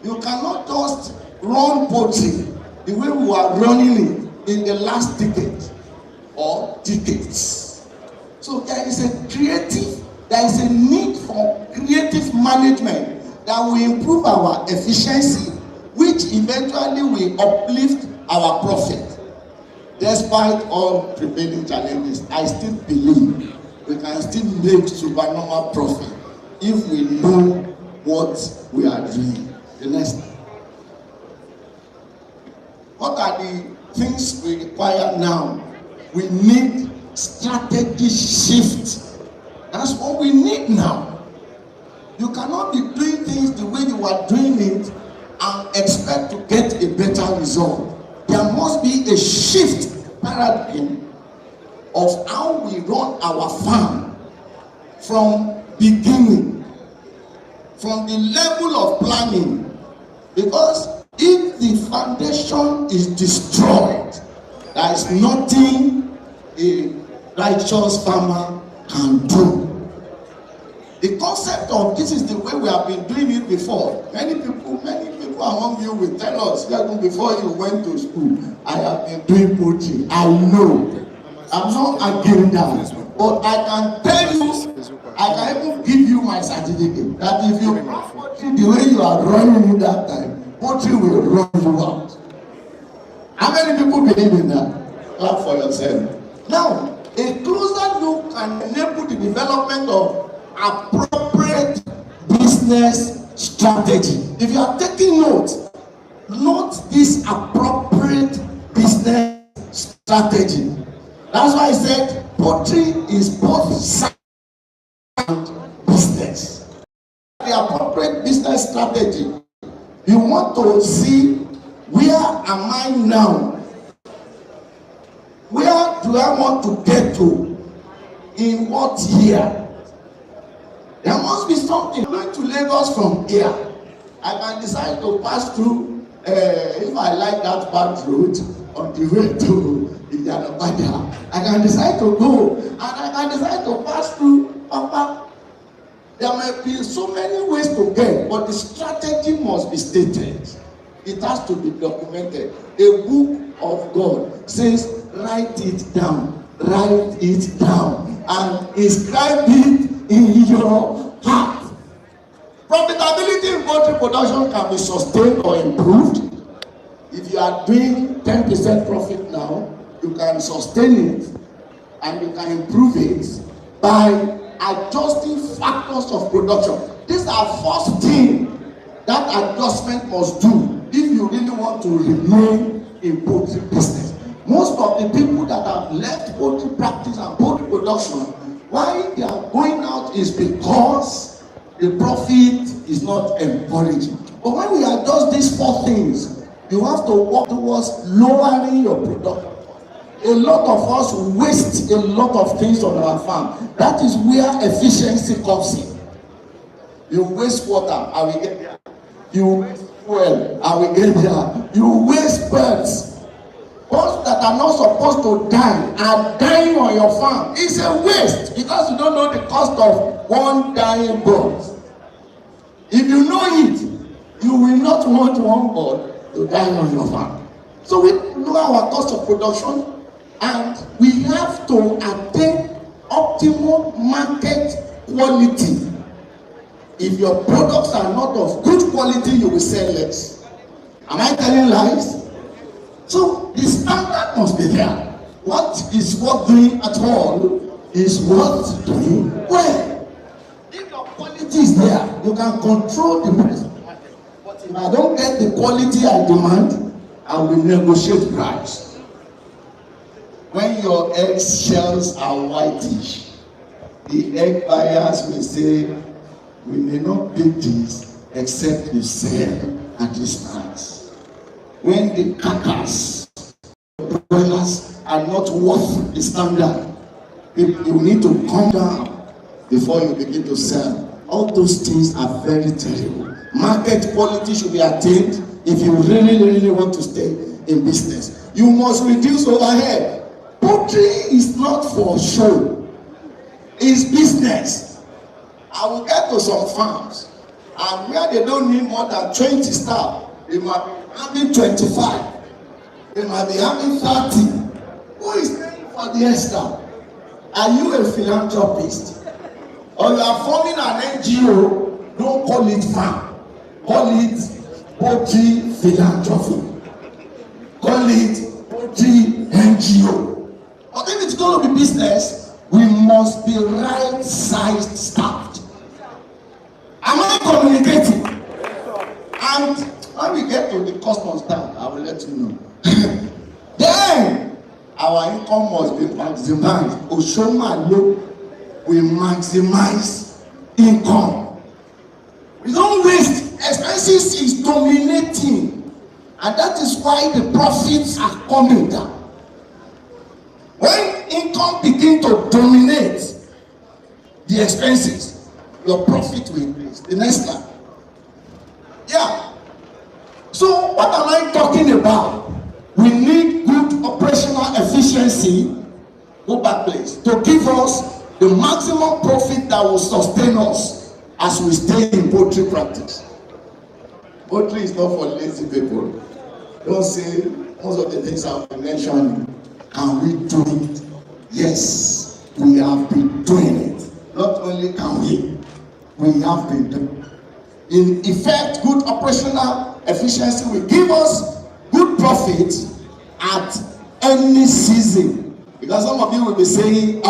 You cannot just run poultry the way we were running it in the last decade or decades. So there is a need for creative management that will improve our efficiency, which eventually will uplift our profit. Despite all prevailing challenges, I still believe we can still make supernormal profit if we know what we are doing. The next. What are the things we require now? We need strategy shift. That's what we need now. You cannot be doing things the way you are doing it and expect to get a better result. There must be a shift paradigm of how we run our farm from beginning, from the level of planning. Because if the foundation is destroyed, there is nothing a righteous farmer can do. The concept of this is the way we have been doing it before. Many people among you will tell us, even before you went to school, I have been doing poultry. I know. I'm not against that. But I can tell you, I can even give you my certificate that if you run poultry the way you are running it that time, poultry will run you out. How many people believe in that? Clap for yourself. Now, a closer look can enable the development of appropriate business strategy. If you are taking notes, note this appropriate business strategy. That's why I said poultry is both science and business. The appropriate business strategy, you want to see where am I now? Where do I want to get to? In what year? There must be something. Going to Lagos from here, I can decide to pass through, if I like that bad road on the way to Iyanabada, I can decide to go, and I can decide to pass through Papa. There may be so many ways to get, but the strategy must be stated. It has to be documented. The book of God says, write it down, and inscribe it in your heart. Profitability in poultry production can be sustained or improved. If you are doing 10% profit now, you can sustain it and you can improve it by adjusting factors of production. These are first thing that adjustment must do if you really want to remain in poultry business. Most of the people that have left poultry practice and poultry production, why they are going out is because the profit is not encouraging. But when we adjust these four things, you have to work towards lowering your production. A lot of us waste a lot of things on our farm. That is where efficiency comes in. You waste water, I will get there. You waste fuel, I will get there. You waste birds. Birds that are not supposed to die are dying on your farm. It's a waste because you don't know the cost of one dying bird. If you know it, you will not want one bird to die on your farm. So we know our cost of production, and we have to attain optimal market quality. If your products are not of good quality, you will sell less. Am I telling lies? So the standard must be there. What is worth doing at all is worth doing well. If your quality is there, you can control the price. But if I don't get the quality I demand, I will negotiate price. When your egg shells are whitish, the egg buyers will say, we may not pay this except you sell at this price. When the carcass, the broilers are not worth the standard, you need to come down before you begin to sell. All those things are very terrible. Market quality should be attained if you really want to stay in business. You must reduce overhead. Poultry is not for show. It's business. I will get to some farms, and where they don't need more than 20 staff, they might be having 25. They might be having 30. Who is paying for the extra? Are you a philanthropist? Or you are forming an NGO? Don't call it farm. Call it poultry philanthropy. Call it poultry NGO. But if it's going to be business, we must be right-sized staffed. Am I communicating? And when we get to the customs stand, I will let you know. Then our income must be maximized. Oshoma low, we maximize income. We don't waste. Expenses is dominating, and that is why the profits are coming down. When income begin to dominate the expenses, your profit will increase. The next slide. Yeah. So what am I talking about? We need good operational efficiency, go back please, to give us the maximum profit that will sustain us as we stay in poultry practice. Poultry is not for lazy people. Don't say most of the things I've been mentioning. Can we do it? Yes, we have been doing it. Not only can we have been doing it. In effect, good operational efficiency will give us good profit at any season. Because some of you will be saying,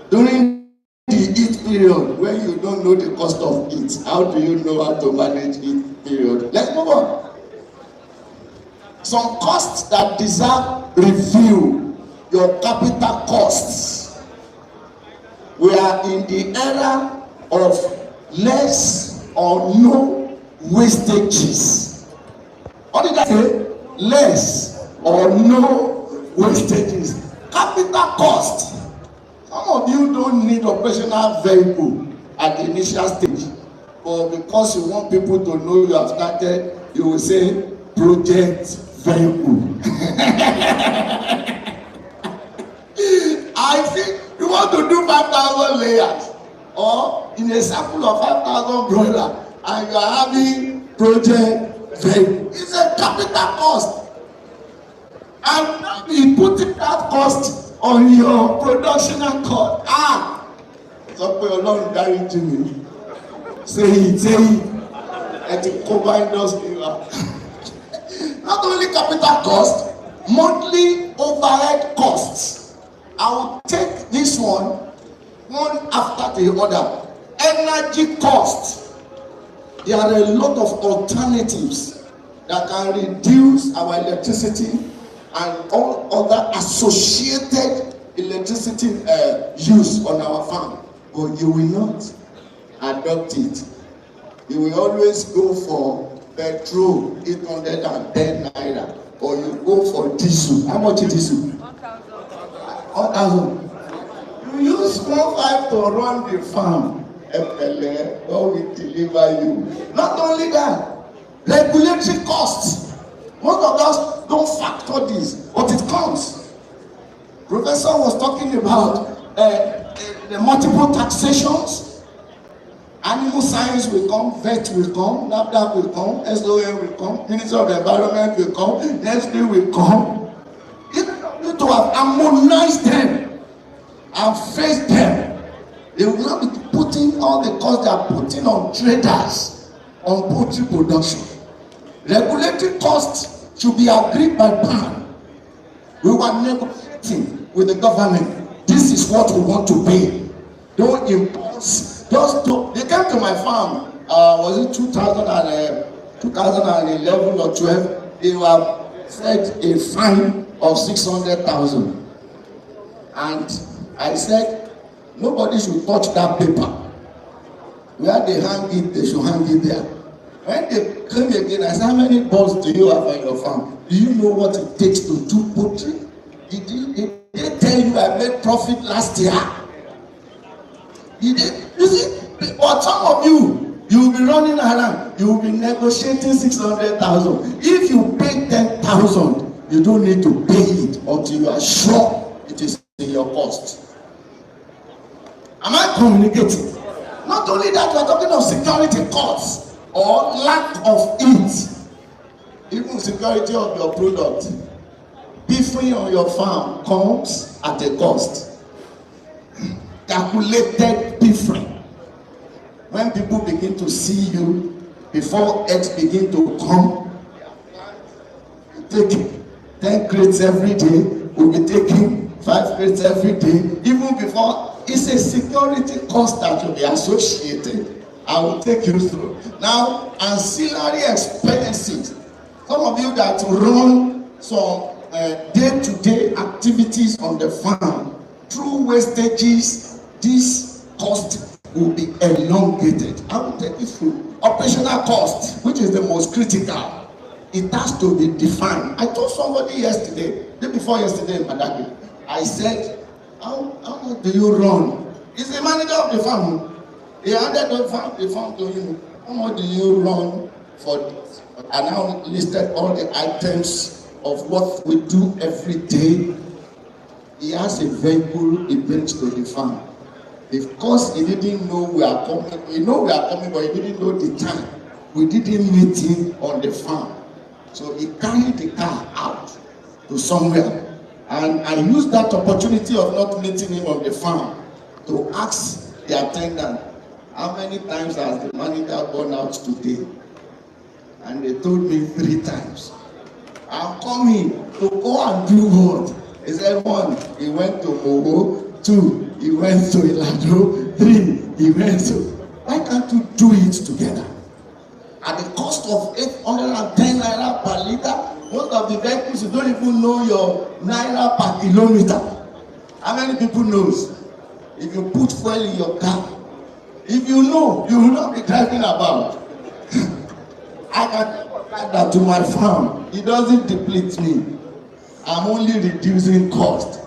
during the heat period, when you don't know the cost of it, how do you know how to manage heat period? Let's move on. Some costs that deserve review, your capital costs. We are in the era of less or no wastages. What did I say? Less or no wastages. Capital cost. Some of you don't need operational vehicle at the initial stage, but because you want people to know you have started, you will say project vehicle. I think you want to do 5,000 layers or in a sample of 5,000 broiler and you are having project vehicle. It's a capital cost. And now you putting that cost on your production cost. So put your Lord direct to me. Say it. Let it cover industry. Not only capital cost, monthly overhead costs. I will take this one after the other. Energy costs. There are a lot of alternatives that can reduce our electricity and all other associated electricity use on our farm. But you will not adopt it. You will always go for petrol, 810 naira, or you go for diesel. How much is diesel? 1,000. You use 1,500 to run the farm. FLA, God will deliver you. Not only that, regulatory costs. Most of us don't factor this, but it comes. Professor was talking about the multiple taxations. Animal science will come, vet will come, NAFDAC will come, SOM will come, Minister of the Environment will come, NSP will come. You need to have harmonized them and face them. They will not be putting all the costs they are putting on traders on poultry production. Regulatory costs should be agreed by PAN. We were negotiating with the government. This is what we want to pay. Don't impose. They came to my farm. Was it 2011 or 12? They were set a fine of 600,000, and I said nobody should touch that paper. Where they hang it, they should hang it there. When they came again, I said, how many birds do you have on your farm? Do you know what it takes to do poultry? Did they tell you I made profit last year? Did they? You see, but some of you will be running around, you will be negotiating 600,000. If you pay 10,000, you don't need to pay it until you are sure it is in your cost. Am I communicating? Not only that, we are talking of security costs or lack of it. Even security of your product. Beefing on your farm comes at a cost. Calculated beefing. When people begin to see you, before eggs begin to come, you take 10 crates every day, we'll be taking 5 crates every day, even before. It's a security cost that will be associated. I will take you through. Now, ancillary expenses. Some of you that run some day-to-day activities on the farm, through wastages, this cost will be elongated. I will take you through. Operational cost, which is the most critical, it has to be defined. I told somebody yesterday, day before yesterday in Madagui, I said, how much do you run? He's the manager of the farm. He handed the farm to him. How much do you run for this? I now listed all the items of what we do every day. He has a vehicle he brings to the farm. Because he didn't know we are coming, we know we are coming, but he didn't know the time. We didn't meet him on the farm. So he carried the car out to somewhere. And I used that opportunity of not meeting him on the farm to ask the attendant, how many times has the manager gone out today? And they told me 3 times. I'm coming to go and do what? He said 1, he went to Mogo. 2, he went to Ilado. 3, he went to. Why can't you do it together? At the cost of 810 naira per liter, most of the vehicles, you don't even know your naira per kilometer. How many people knows? If you put fuel in your car, if you know, you will not be driving about. I can add that to my farm. It doesn't deplete me. I'm only reducing cost.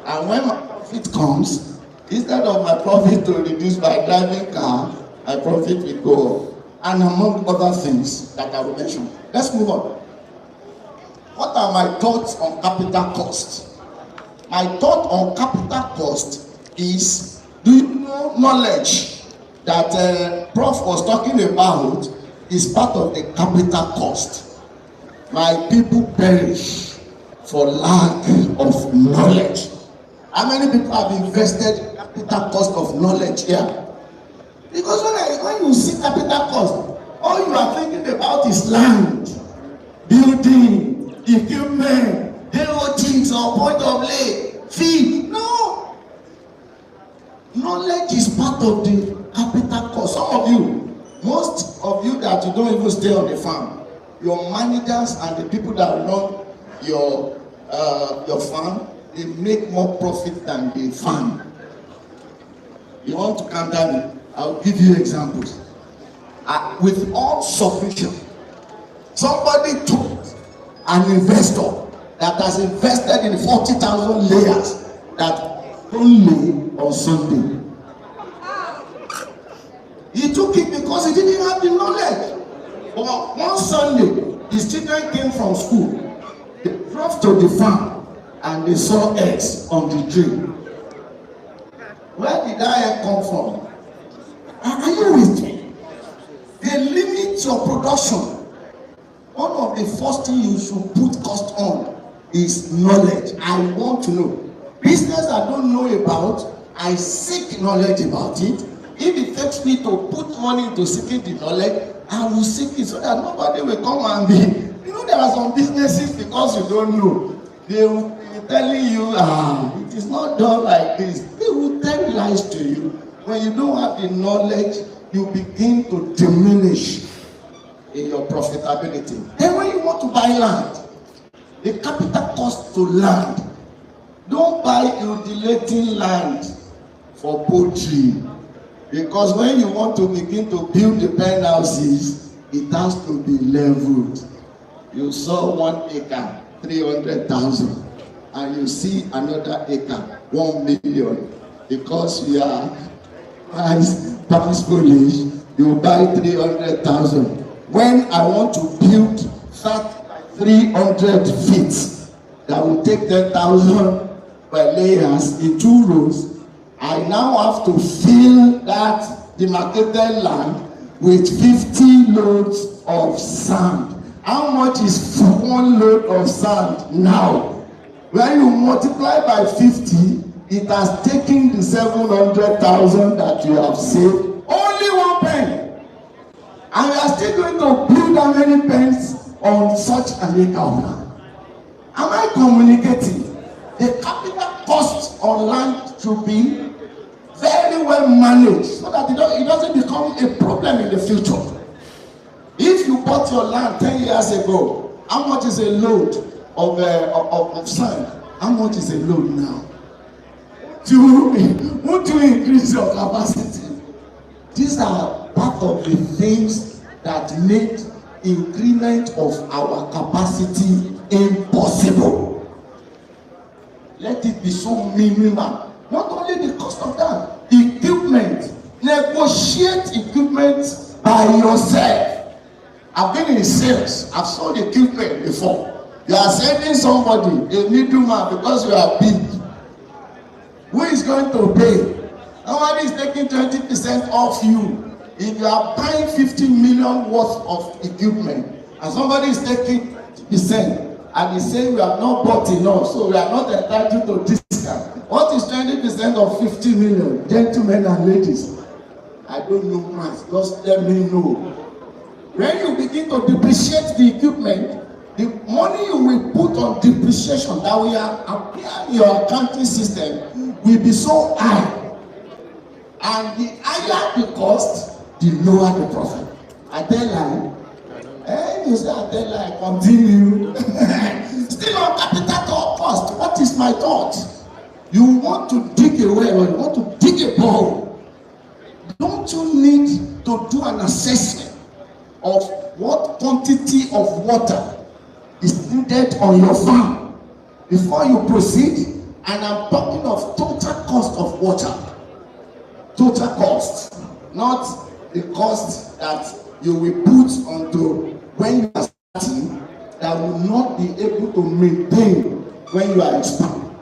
And when my profit comes, instead of my profit to reduce by driving car, my profit will go up. And among other things that I will mention. Let's move on. What are my thoughts on capital cost? My thought on capital cost is, do you know knowledge that Prof was talking about is part of the capital cost? My people perish for lack of knowledge. How many people have invested in capital cost of knowledge here? Because when you see capital cost, all you are thinking about is land, building, equipment, DOTs or point of lay, feed. No. Knowledge is part of the capital cost. Some of you, most of you that you don't even stay on the farm, your managers and the people that run your farm, they make more profit than the farm. You want to counter me? I'll give you examples. With all submission, somebody told an investor that has invested in 40,000 layers that only on Sunday. He took it because he didn't have the knowledge. But one Sunday, his children came from school. They drove to the farm and they saw eggs on the tree. Where did that egg come from? Are you with me? They limit your production. One of the first things you should put cost on is knowledge. I want to know. Business I don't know about, I seek knowledge about it. If it takes me to put money into seeking the knowledge, I will seek it so that nobody will come and be. You know, there are some businesses, because you don't know, they will be telling you, it is not done like this. They will tell lies to you. When you don't have the knowledge, you begin to diminish in your profitability. Then when you want to buy land, the capital cost to land, don't buy undulating land for poultry. Because when you want to begin to build the penthouses, it has to be leveled. You saw 1 acre, 300,000, and you see another acre, 1 million. Because we are price foolish, you buy 300,000. When I want to build 300 feet, that will take 10,000 per layers in 2 rows. I now have to fill that demarcated land with 50 loads of sand. How much is 1 load of sand now? When you multiply by 50, it has taken the 700,000 that you have saved. Only 1 pen. And you are still going to build how many pens on such an acre of land? Am I communicating? The capital cost on land should be very well managed so that it doesn't become a problem in the future. If you bought your land 10 years ago, how much is a load of sand? How much is a load now? Would you increase your capacity? These are part of the things that make increment of our capacity impossible. Let it be so minimal. Not only the cost of that, equipment. Negotiate equipment by yourself. I've been in sales. I've sold equipment before. You are sending somebody, a middleman, because you are big. Who is going to pay? Nobody is taking 20% off you. If you are buying 50 million worth of equipment, and somebody is taking 20%, and he's saying we have not bought enough, so we are not entitled to discount. What is 20% of 50 million? Gentlemen and ladies, I don't know math, just let me know. When you begin to depreciate the equipment, the money you will put on depreciation that will appear in your accounting system will be so high. And the higher the cost, the lower the profit. I tell lie. You say I tell lie, continue. Still on capital cost. What is my thought? You want to dig a well, or you want to dig a borehole. Don't you need to do an assessment of what quantity of water is needed on your farm before you proceed? And I'm talking of total cost of water. Total cost, not the cost that you will put onto when you are starting that will not be able to maintain when you are expanding.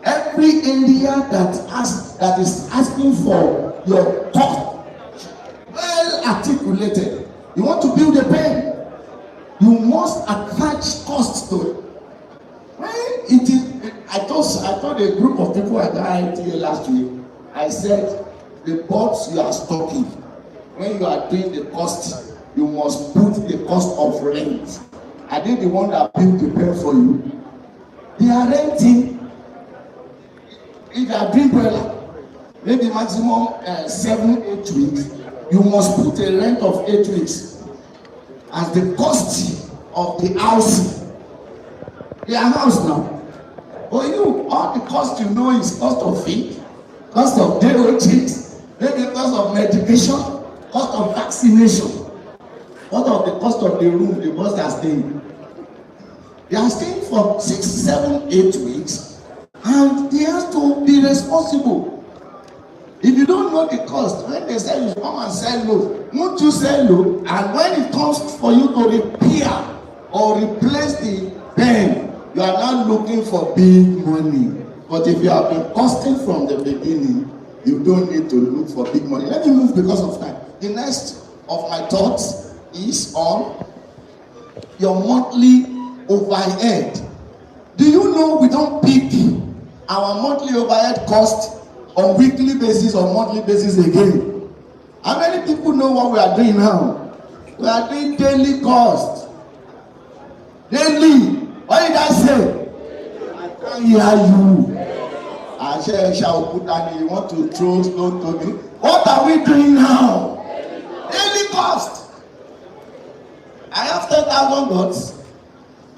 Every area that is asking for your cost, well articulated. You want to build a pen, you must attach costs to it. When it is, I told a group of people at the IITA last week, I said, the boards you are stocking, when you are doing the cost, you must put the cost of rent. Are they the one that built the pen for you? They are renting. If you are doing broiler, maybe maximum 7-8 weeks, you must put a rent of 8 weeks as the cost of the house. Their house now. For you, all the cost you know is cost of feed, cost of DOTs, maybe cost of medication, cost of vaccination. What of the cost of the room the boss are staying? They are staying for 6, 7, 8 weeks, and they have to be responsible. If you don't know the cost, when they say you come and sell low, won't you sell low? And when it comes for you to repair or replace the pen, you are not looking for big money. But if you have been costing from the beginning, you don't need to look for big money. Let me move because of time. The next of my thoughts is on your monthly overhead. Do you know we don't pick our monthly overhead cost on weekly basis or monthly basis again? How many people know what we are doing now? We are doing daily cost. Daily. What did I say? I can't hear you. I said, you want to throw stone to me? What are we doing now? Daily cost. I have 10,000 goats.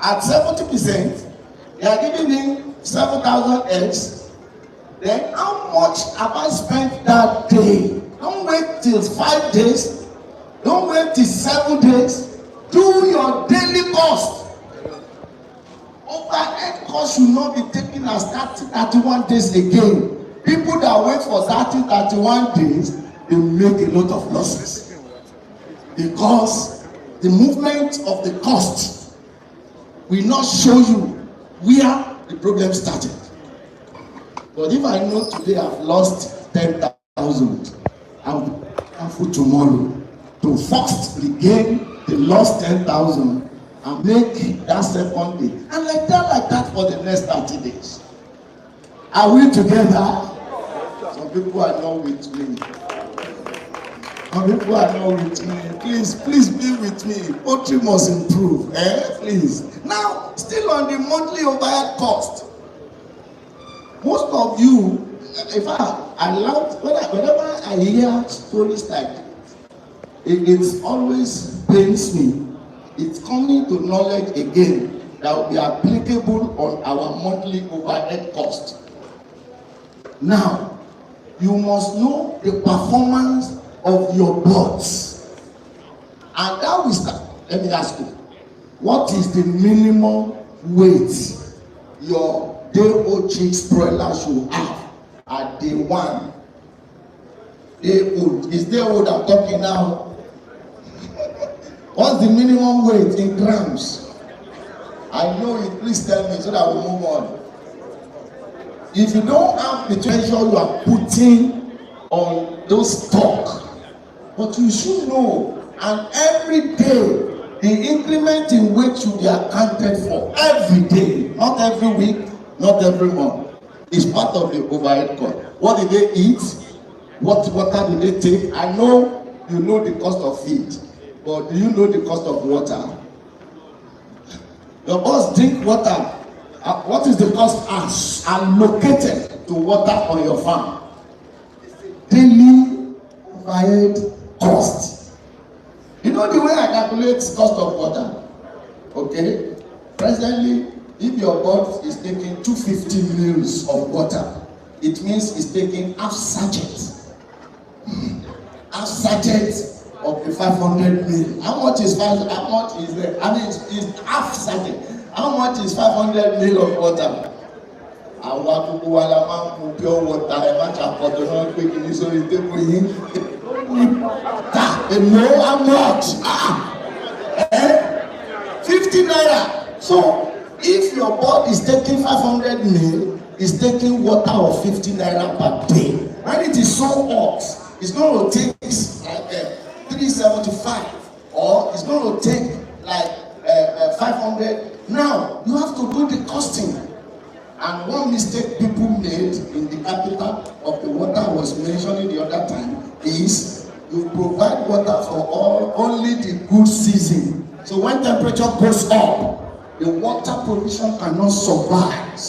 At 70%, they are giving me 7,000 eggs. Then how much have I spent that day? Don't wait till 5 days. Don't wait till 7 days. Do your daily cost. Overhead cost should not be taken as 30, 31 days again. People that wait for 30, 31 days, they make a lot of losses. Because the movement of the cost will not show you where the problem started. But if I know today I've lost 10,000, I'm careful tomorrow to first regain the lost 10,000 and make that second day. And like that for the next 30 days. Are we together? Some people are not with me. Some people are not with me. Please be with me. Poultry must improve. Please. Now, still on the monthly overhead cost. Most of you, in fact, whenever I hear stories like it always pains me. It's coming to knowledge again that will be applicable on our monthly overhead cost. Now, you must know the performance of your bots. And that will start. Let me ask you, what is the minimum weight your day-old chick broiler should have at day one? Day-old. Is day-old I'm talking now? What's the minimum weight in grams? I know it, please tell me so that we move on. If you don't have the treasure you are putting on those stock, but you should know, and every day the increment in weight should be accounted for every day, not every week, not every month. It's part of the overhead cost. What do they eat? What water do they take? I know you know the cost of feed, but do you know the cost of water? Your boss drink water. What is the cost allocated to water on your farm? Daily overhead cost. You know the way I calculate cost of water? Okay? Presently, if your boss is taking 250 mils of water, it means it's taking half sachet. Half sachet of the 500 mil. How much is there? I mean, it's half sachet. How much is 500 mil of water? Àwọn akókó wa la máa ń mu pure water ẹ má ṣàkóso náà pé kí ní sórí tébù yìí. Ta èlò how much? 50 naira. So if your board is taking 500 mil, it's taking water of 50 naira per day. When it is so hot, it's going to take like 375, or it's going to take like 500. Now you have to do the costing. And one mistake people made in the capital of the water I was mentioning the other time is you provide water for only the good season. So when temperature goes up, the water provision cannot survive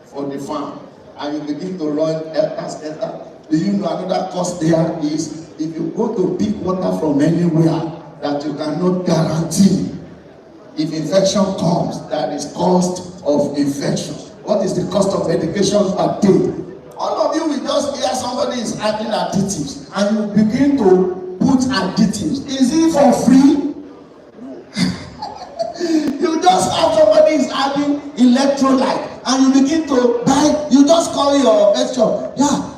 for the farm, and you begin to run scatter. Do you know another cost there is if you go to pick water from anywhere that you cannot guarantee, if infection comes, that is cost of infection. What is the cost of education per day? All of you will just hear somebody is adding additives and you begin to put additives. Is it for free? You just have somebody is adding electrolyte and you begin to buy, you just call your pet shop. Yeah,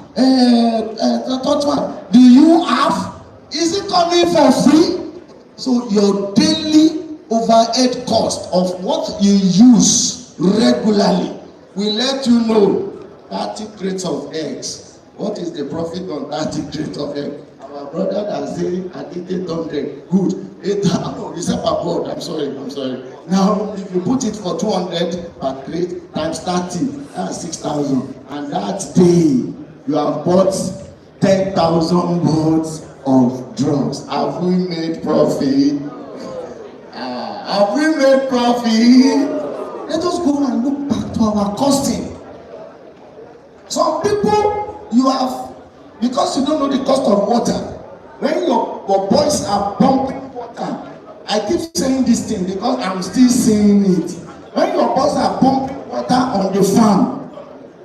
third one, do you have? Is it coming for free? So your daily overhead cost of what you use regularly will let you know 30 crates of eggs. What is the profit on 30 crates of eggs? Our brother that say I did 800, good. 800, no, it's up above. I'm sorry. Now, if you put it for 200 per crate times 30, that's 6,000. And that day, you have bought 10,000 bottles of drugs. Have we made profit? Have we made profit? Let us go and look back to our costing. Some people, you have, because you don't know the cost of water, when your boys are pumping water, I keep saying this thing because I'm still saying it. When your boys are pumping water on the farm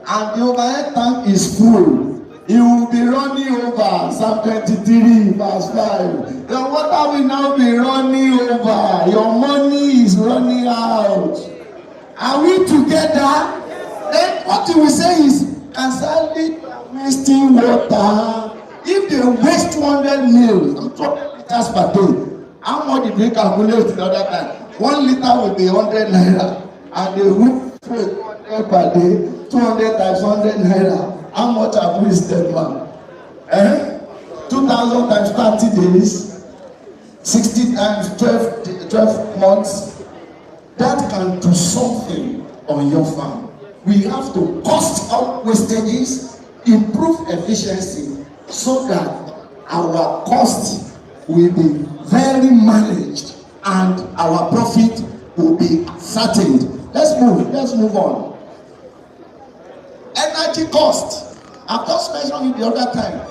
and the overhead tank is full, you will be running over. Psalm 23 verse 5. Your water will now be running over. Your money is running out. Are we together? Then what you will say is, concerning wasting water, if they waste 200 mil, 200 liters per day, how much did we calculate the other time? 1 liter will be 100 naira, and they waste 200 per day, 200 times 100 naira. How much have we wasted, man? 2,000 times 30 days, 60 times 12 months. That can do something on your farm. We have to cost out wastages, improve efficiency, so that our cost will be very managed and our profit will be certain. Let's move on. energy cost. I've just mentioned it the other time.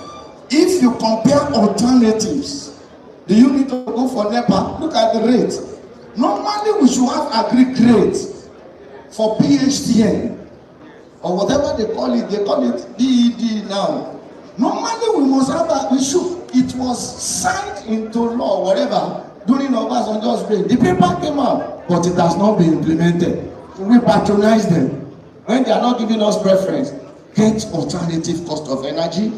If you compare alternatives, do you need to go for NEPA? Look at the rate. Normally we should have agreed rate for PHTN or whatever they call it DED now. Normally we must have that. It was signed into law, whatever, during Obasanjo's reign. The paper came out, but it has not been implemented. We patronize them when they are not giving us preference. Get alternative cost of energy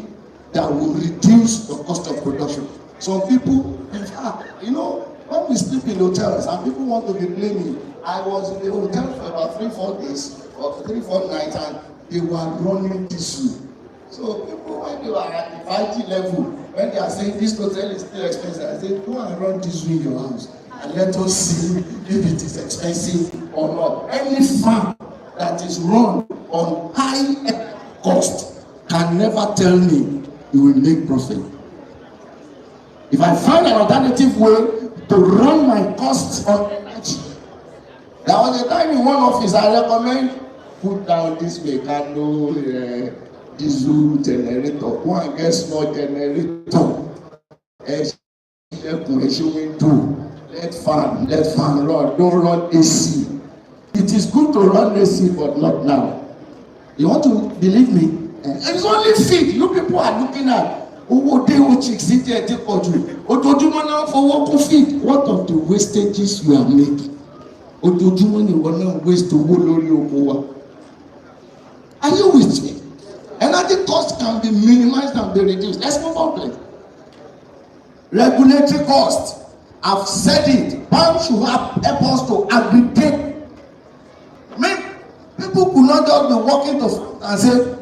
that will reduce the cost of production. Some people, in fact, you know, when we sleep in hotels and people want to be blaming, I was in the hotel for about 3-4 days or 3-4 nights and they were running diesel. So people, when they were at the 5G level, when they are saying this hotel is still expensive, I say go and run diesel in your house and let us see if it is expensive or not. Any farm that is run on high cost can never tell me you will make profit. If I find an alternative way to run my costs on energy, there was a time in one office I recommend put down this mechanical diesel generator. Go and get small generator. Let fan run. Don't run AC. It is good to run AC, but not now. You want to believe me? It's only feed. You people are looking at what of the wastages we are making? Are you with me? Energy cost can be minimized and be reduced. Let's move on, please. Regulatory cost. I've said it. Banks should help us to aggregate. People could not just be walking to and say,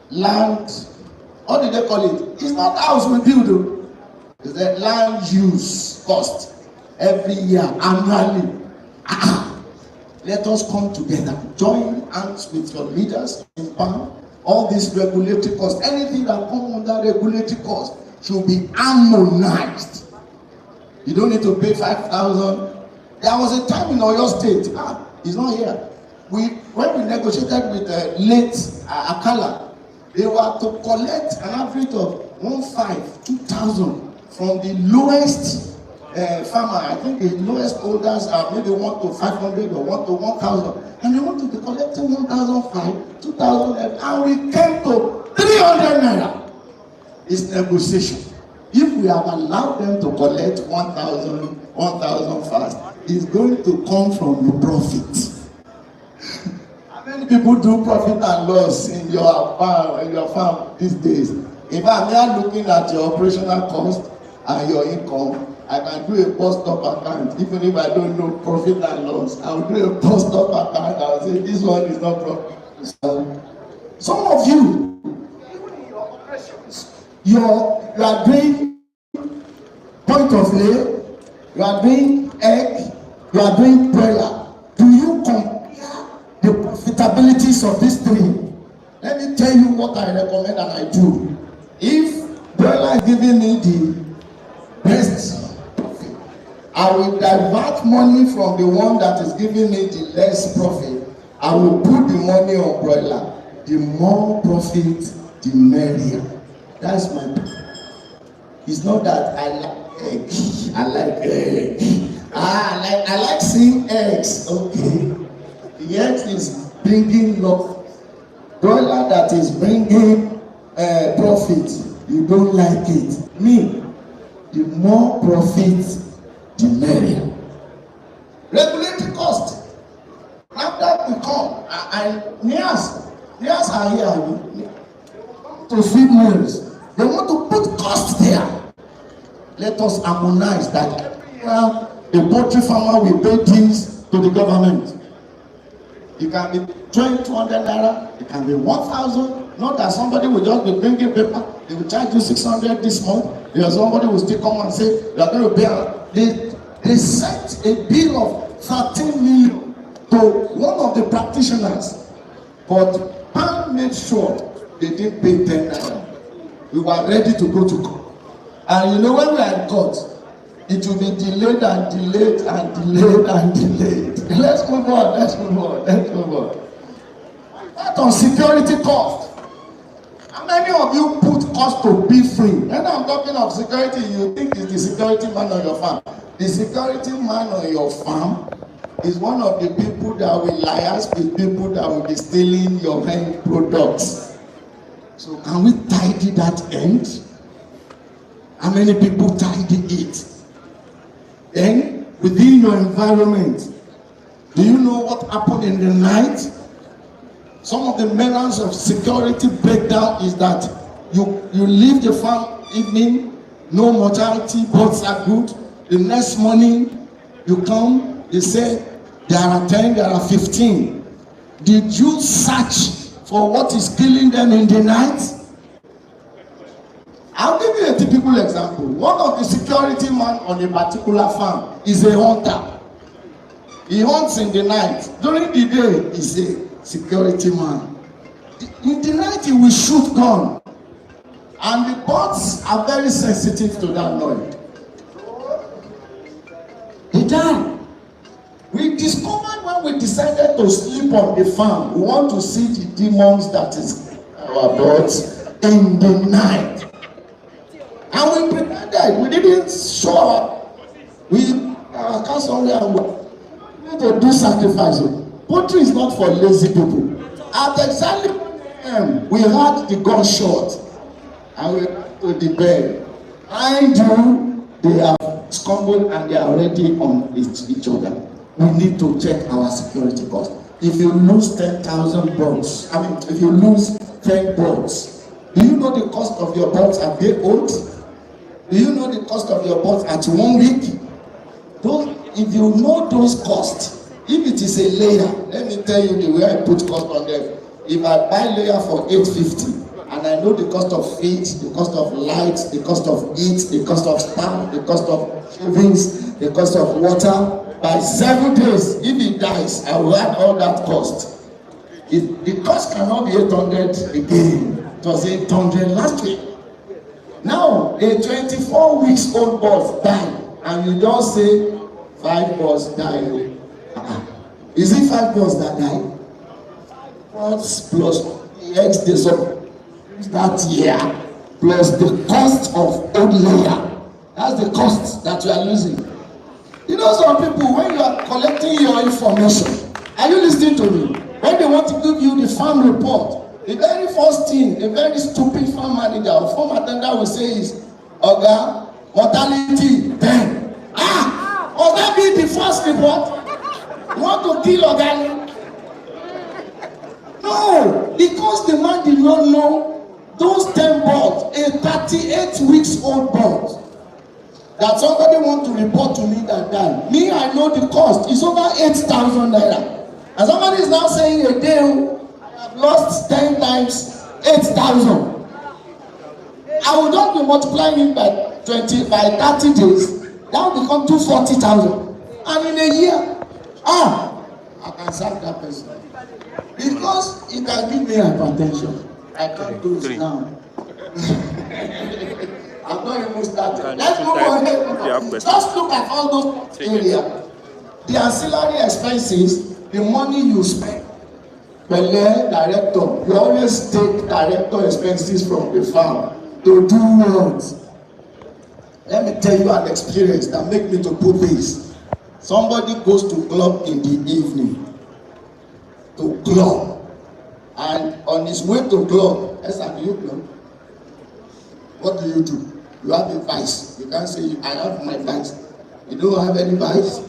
land, what do they call it? It's not house we build. It's the land use cost every year, annually. Let us come together, join hands with your leaders in power. All these regulatory costs, anything that comes under regulatory cost should be harmonized. You don't need to pay 5,000. There was a time in Oyo State, he's not here. When we negotiated with the late Akala, they were to collect an average of 2,000 from the lowest farmer. I think the lowest holders are maybe 1 to 500 or 1 to 1,000, and they wanted to collect 1,500, 2,000, and we came to 300 naira. It's negotiation. If we have allowed them to collect 1,000, 1,000 fast, it's going to come from the profit. How many people do profit and loss in your farm these days? If I'm looking at your operational cost and your income, I can do a post-op account. Even if I don't know profit and loss, I'll do a post-op account. I'll say this one is not profit. So, some of you, even in your operations, you are doing point of lay, you are doing egg, you are doing broiler. Do you compare the profitabilities of these three? Let me tell you what I recommend and I do. If broiler is giving me the best profit, I will divert money from the one that is giving me the less profit. I will put the money on broiler. The more profit, the merrier. That's my point. It's not that I like egg. I like egg. I like seeing eggs. Okay. The egg is bringing love. Broiler that is bringing profit, you don't like it. Me, the more profit, the merrier. Regulatory cost. After we come, NIAS are here to feed meals. They want to put cost there. Let us harmonize that every year the poultry farmer will pay things to the government. It can be 200 naira, it can be 1,000. Not that somebody will just be bringing paper, they will charge you 600 this month. There's somebody will still come and say, you are going to pay. They sent a bill of 13 million to one of the practitioners, but PAN made sure they didn't pay 10 naira. We were ready to go to court. And you know, when we are in court, it will be delayed and delayed and delayed and delayed. Let's move on. That on security cost. How many of you put cost to be free? When I'm talking of security, you think it's the security man on your farm. The security man on your farm is one of the people that will liaise with people that will be stealing your end products. So can we tidy that end? How many people tidy it? Then, within your environment, do you know what happened in the night? Some of the manners of security breakdown is that you leave the farm evening, no mortality, birds are good. The next morning, you come, they say, there are 10, there are 15. Did you search for what is killing them in the night? I'll give you a typical example. One of the security men on a particular farm is a hunter. He hunts in the night. During the day, he's a security man. In the night, he will shoot gun. And the birds are very sensitive to that noise. They die. We discovered when we decided to sleep on the farm, we want to see the demons that is our birds in the night. And we pretended, we didn't show up. Our council we need to do sacrifice. Poultry is not for lazy people. At exactly we had the gunshot and we went to the bed. Mind you, they have stumbled and they are already on each other. We need to check our security cost. If you lose 10,000 birds, if you lose 10 birds, do you know the cost of your birds at day old? Do you know the cost of your birds at 1 week? If you know those costs, if it is a layer, let me tell you the way I put cost on them. If I buy layer for 850 and I know the cost of feed, the cost of light, the cost of heat, the cost of staff, the cost of shavings, the cost of water, by 7 days, if it dies, I will add all that cost. The cost cannot be 800 again. It was 800 last week. Now, a 24 weeks old bird died, and you don't say 5 birds died. Is it 5 birds that died? Birds plus the eggs they saw that year, plus the cost of old layer. That's the cost that you are losing. You know, some people, when you are collecting your information, are you listening to me? When they want to give you the farm report, the very first thing, a very stupid farm manager or farm attendant will say is, Oga, mortality 10. Will that be the first report? You want to kill Oga? No, because the man did not know those 10 birds, a 38 weeks old bird, that somebody want to report to me that died. Me, I know the cost. It's over 8,000 naira. And somebody is now saying a day, I have lost 10 times 8,000. I will not be multiplying it by 30 days. That will become 240,000. And in a year, I can sack that person. Because it can give me hypertension. I can't do it now. I'm not even starting. Let's move on. Just look at all those areas. The ancillary expenses, the money you spend. Pele, director, you always take director expenses from the farm to do what? Let me tell you an experience that make me to put this. Somebody goes to club in the evening. To club. And on his way to club, do you club? What do? You have a vice. You can't say, I have my vice. You don't have any vice.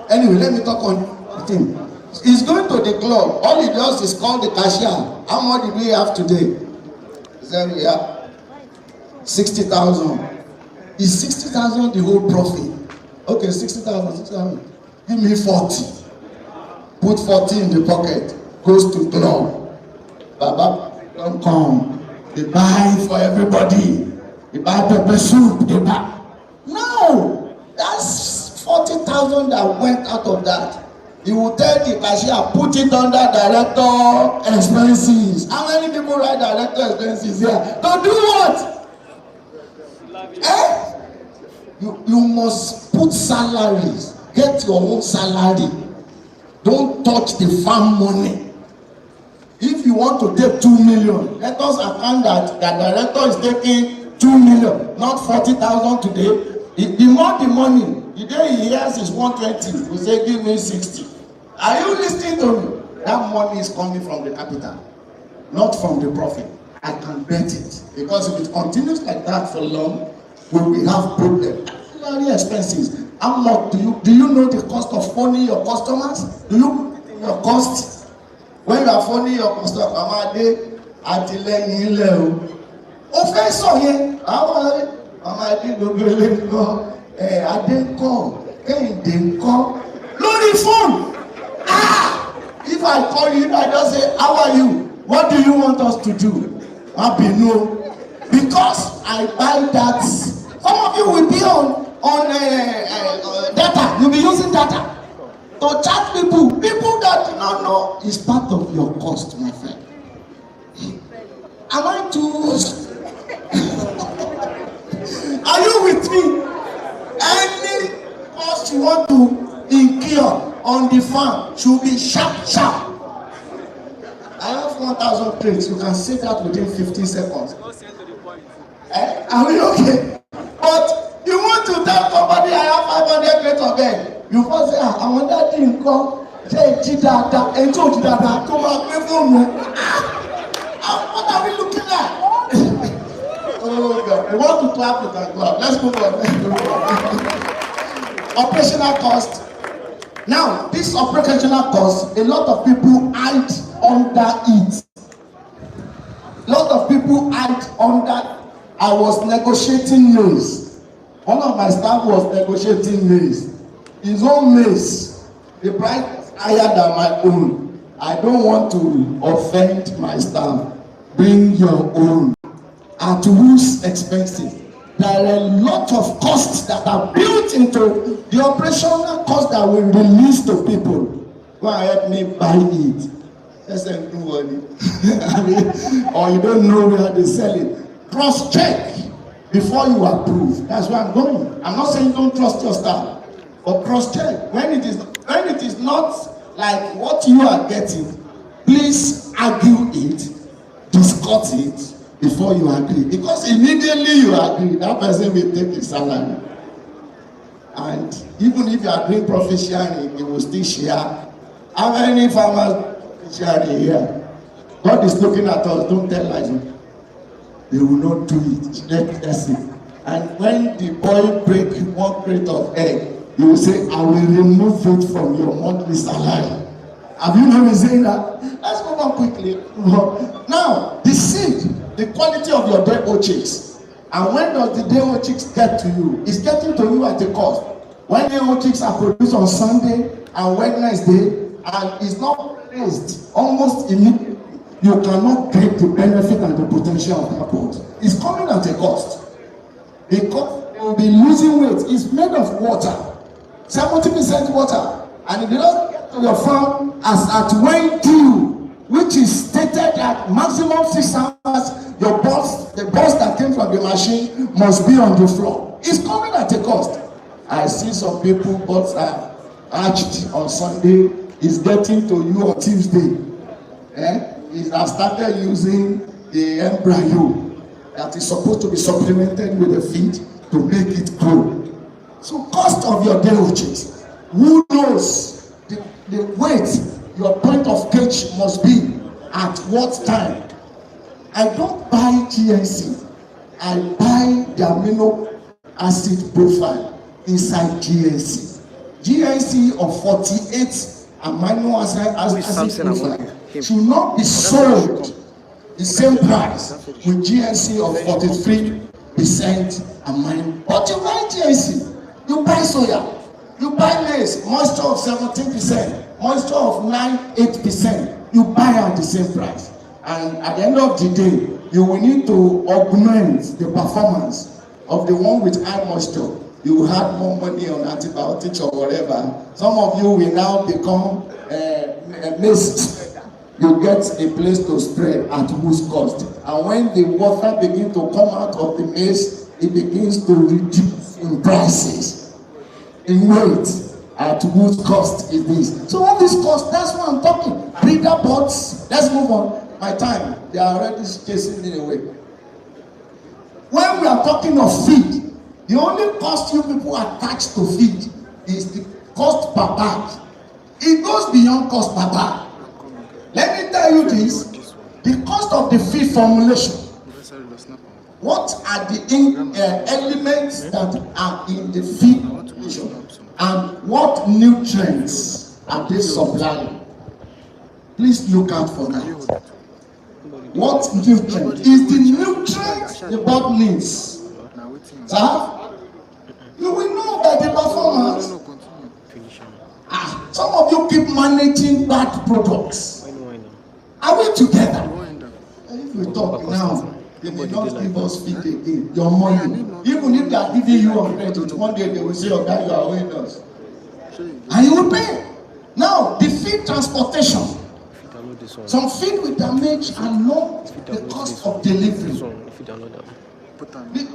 Anyway, let me talk on the thing. He's going to the club. All he does is call the cashier. How much did we have today? He said, we have 60,000. Is 60,000 the whole profit? Okay, 60,000. Give me 40. Put 40 in the pocket. Goes to club. Baba, don't come. They buy for everybody. They buy pepper soup. They buy. No! That's 40,000 that went out of that. You will tell the cashier, put it under director expenses. How many people write director expenses here? To do what? You must put salaries. Get your own salary. Don't touch the farm money. If you want to take 2 million, let us account that the director is taking 2 million, not 40,000 today. The more the money, the day he hears is 120, we say give me 60. Are you listening to me? That money is coming from the capital, not from the profit. I can bet it, because if it continues like that for long, we will have problems. Very expenses. How much do you know the cost of phoning your customers? Do you put in your cost? When you are phoning your customer, Amade, Atilẹ́yìn ilẹ̀ o. Ó fẹ́ sọ yẹn, àwọn Amade gbogbo ilé ńkọ́, Adé ńkọ́, Kẹ́hìndé ńkọ́, lórí phone. If I call you, I just say, how are you? What do you want us to do? No. Because I buy that. Some of you will be on data. You'll be using data to chat people that do not know is part of your cost, my friend. Am I too? Are you with me? Any cost you want to incur on the farm should be sharp. I have 1,000 crates. You can say that within 15 seconds. Are we okay? But you want to tell somebody I have 500 crates of them. You first say, I want that thing come. Say, Chidata, and so Chidata, come on, people know. What are we looking at? Oh God, we want to clap with that clap. Let's move on. Operational cost. Now, this operational cost, a lot of people hide under it. A lot of people hide under. I was negotiating maize. One of my staff was negotiating maize. His own maize, the price is higher than my own. I don't want to offend my staff. Bring your own. At whose expenses? There are a lot of costs that are built into the operational cost that we release to people. Go and help me buy it. Just do money. Or you don't know where they sell it. Cross-check before you approve. That's where I'm going. I'm not saying don't trust your staff, but cross-check. When it is not like what you are getting, please argue it, discuss it before you agree. Because immediately you agree, that person will take his salary. And even if you are doing profit sharing, you will still share. How many farmers share here? God is looking at us, don't tell lies. They will not do it. Let's see. And when the boy break 1 crate of egg, you will say, I will remove it from your monthly salary. Have you heard me saying that? Let's move on quickly. Now, the seed, the quality of your day-old chicks. And when does the day-old chicks get to you? It's getting to you at a cost. When day-old chicks are produced on Sunday and Wednesday, and it's not raised almost immediately, you cannot get the benefit and the potential of that pot. It's coming at a cost. Because you will be losing weight. It's made of water. 70% water. And if you don't get to your farm as at when due, which is stated at maximum 6 hours, your boss, the boss that came from the machine must be on the floor. It's coming at a cost. I see some people bots are arched on Sunday. It's getting to you on Tuesday. He has started using the embryo that is supposed to be supplemented with the feed to make it grow. So cost of your day-old chicks. Who knows the weight your point of cage must be at what time? I don't buy GNC. I buy the amino acid profile inside GNC. GNC of 48 amino acid profile should not be sold the same price with GNC of 43% amino. But you buy GNC, you buy soya, you buy maize, moisture of 17%, moisture of 8%. You buy at the same price. And at the end of the day, you will need to augment the performance of the one with high moisture. You will have more money on antibiotics or whatever. Some of you will now become maize. You get a place to spread at whose cost. And when the water begins to come out of the maize, it begins to reduce in prices, in weight. At whose cost is this? So all these costs, that's what I'm talking. Breeder bots, Let's move on. My time, they are already chasing me away. When we are talking of feed, the only cost you people attach to feed is the cost per bag. It goes beyond cost per bag. Let me tell you this, the cost of the feed formulation. What are the elements that are in the feed formulation and what nutrients are they supplying? Please look out for that. What nutrient is the nutrient the bird needs? Sir, you will know by the performance. Some of you keep managing bad products. Are we together? If we talk now, they may not give us feed again. Your money, even if they are giving you on credit, one day they will say, "Oh, that you are owing us," and you will pay. Now, the feed transportation. Some feed will damage and not the cost of delivery.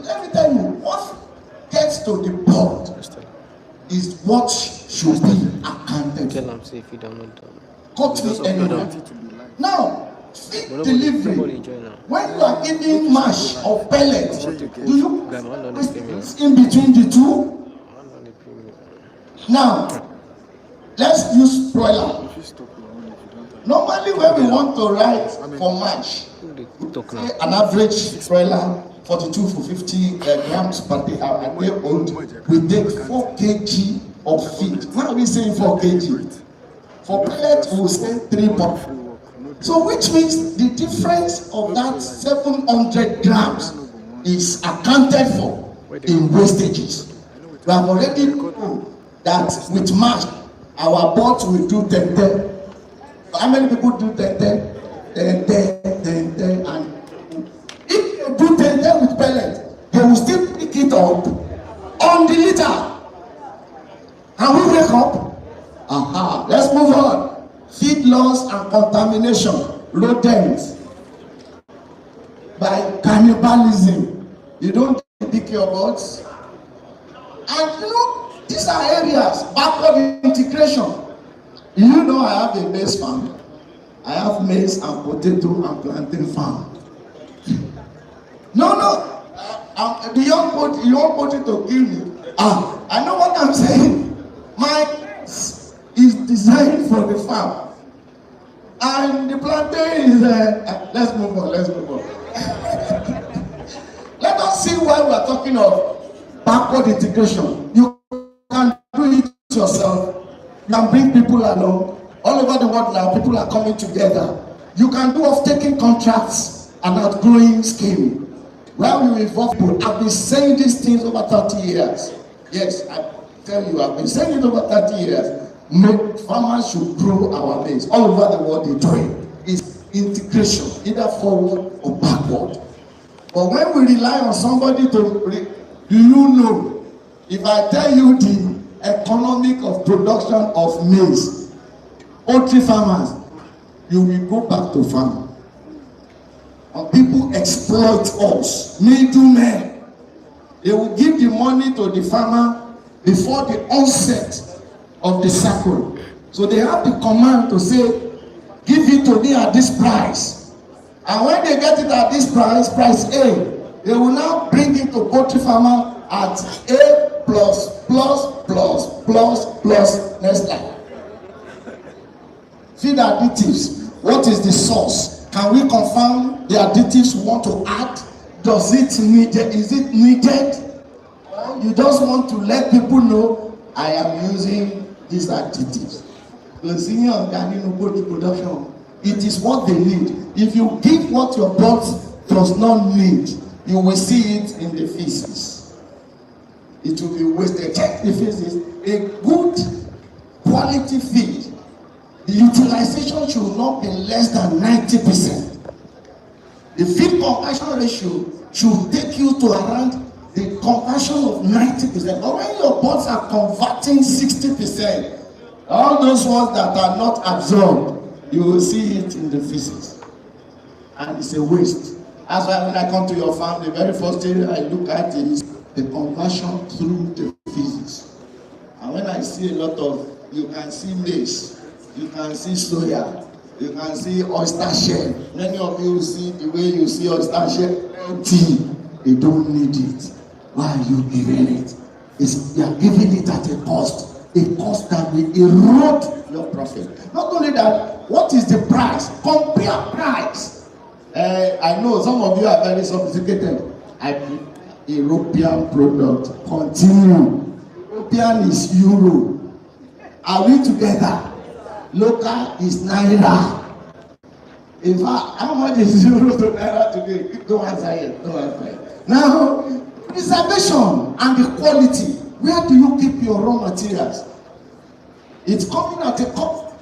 Let me tell you, what gets to the board is what should be accounted for. Cut me anywhere. Now, feed delivery, when you are giving mash or pellet, do you in between the two? Now, let's use broiler. Normally, when we want to write for mash, an average broiler 42 to 50 grams per day old, we take 4 kg of feed. Now we say 4 kg. For pellet, we will say 3 pounds. So, which means the difference of that 700 grams is accounted for in wastages. We have already known that with mash, our board will do 10. How many people do 10? And if you do 10 with pellet, they will still pick it up on the liter. And we wake up. Let's move on. Feed loss and contamination, rodents, by cannibalism. You don't pick your birds. And you know, these are areas, backward integration. You know, I have a maize farm. I have maize and potato and plantain farm. No. The young potato kill me. I know what I'm saying. Mine is designed for the farm. And the plantain is let's move on. Let us see why we are talking of backward integration. You can do it yourself. You can bring people along. All over the world now, people are coming together. You can do off-taking contracts and outgrowing scheme. Where we involve people. I've been saying these things over 30 years. Yes, I tell you, I've been saying it over 30 years. Farmers should grow our maize. All over the world, they do it. It's integration, either forward or backward. But when we rely on somebody to, do you know, if I tell you the economic of production of maize, poultry farmers, you will go back to farm. And people exploit us, middlemen. They will give the money to the farmer before the onset of the cycle. So they have the command to say, give it to me at this price. And when they get it at this price, price A, they will now bring it to poultry farmer at A plus next line. Feed additives. What is the source? Can we confirm the additives we want to add? Does it needed? Is it needed? Or you just want to let people know I am using these additives. It is what they need. If you give what your bird does not need, you will see it in the feces. It will be wasted. Check the feces. A good quality feed, the utilization should not be less than 90%. The feed conversion ratio should take you to around the conversion of 90%. But when your birds are converting 60%, all those ones that are not absorbed, you will see it in the feces. And it's a waste. That's why when I come to your farm, the very first thing I look at is the conversion through the feces. And when I see a lot of, you can see maize, you can see soya, You can see oyster shell. Many of you see the way you see oyster shell empty. They don't need it. Why are you giving it? You are giving it at a cost that will erode your profit. Not only that, what is the price? Compare price. I know some of you are very sophisticated. European product. Continue. European is euro. Are we together? Local is naira. In fact, how much is euro to naira today? Don't answer it. Now, preservation and the quality. Where do you keep your raw materials? It's coming at a cost.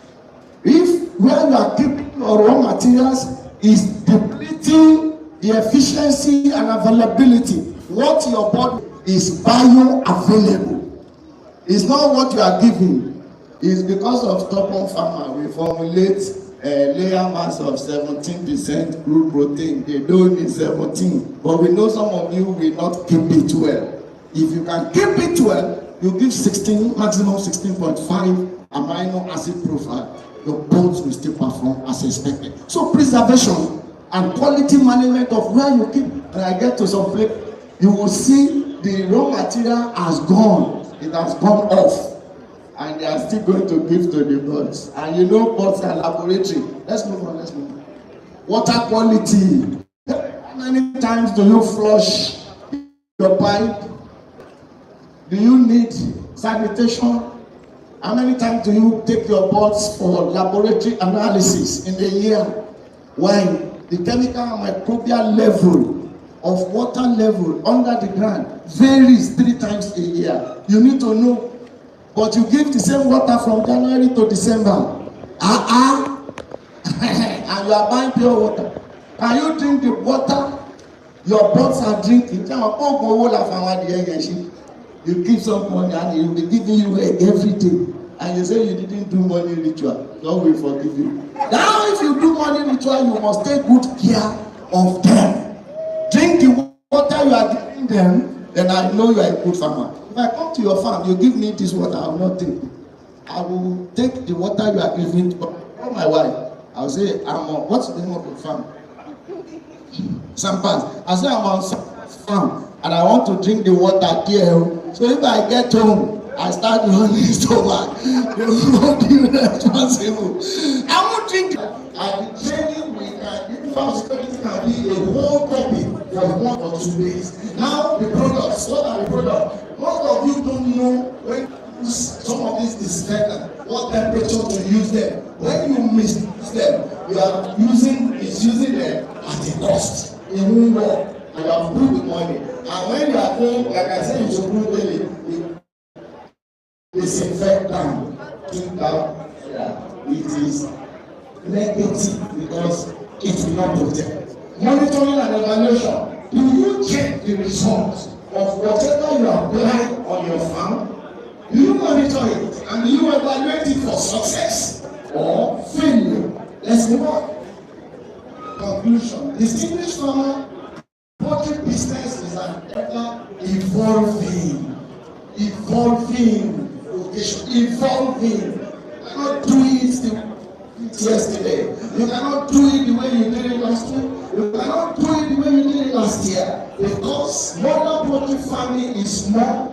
If where you are keeping your raw materials is depleting the efficiency and availability, what your body is bioavailable. It's not what you are giving. It's because of stubborn farmer. We formulate a layer mass of 17% crude protein. They don't need 17. But we know some of you will not keep it well. If you can keep it well, you give 16, maximum 16.5 amino acid profile. Your bones will still perform as expected. So preservation and quality management of where you keep. When I get to some place, you will see the raw material has gone. It has gone off. And they are still going to give to the birds. And you know birds are laboratory. Let's move on. Water quality. How many times do you flush your pipe? Do you need sanitation? How many times do you take your birds for laboratory analysis in a year? Why? The chemical and microbial level of water level under the ground varies 3 times a year. You need to know. But you give the same water from January to December. And you are buying pure water. Can you drink the water your birds are drinking? You give some money and he will be giving you egg every day. And you say you didn't do money ritual. God will forgive you. Now if you do money ritual, you must take good care of them. Drink the water you are giving them, then I know you are a good farmer. If I come to your farm, you give me this water, I will not take it. I will take the water you are giving to my wife. I will say, what's the name of the farm? Sampas. I say, I'm on Sampas farm and I want to drink the water there. So if I get home, I start running stomach. You will be responsible. I won't drink it. And the training we can give security can be a whole topic for 1 or 2 days. Now the products, what are the products? Most of you don't know when you use some of these disinfectants, what temperature to use them. When you misuse them, you are using them at a cost. It won't work. And you have put the money. And when you are going, like I said, you should put daily. Disinfect them. Keep down. It is negative because it will not protect. Monitoring and evaluation. Do you check the results of whatever you apply on your farm? Do you monitor it and do you evaluate it for success or failure? Let's move on. Conclusion. Distinguished farmer, poultry business is an ever evolving vocation. Evolving. You cannot do it yesterday. You cannot do it the way you did it last week. You cannot do it the way you did it last year. Because modern poultry farming is more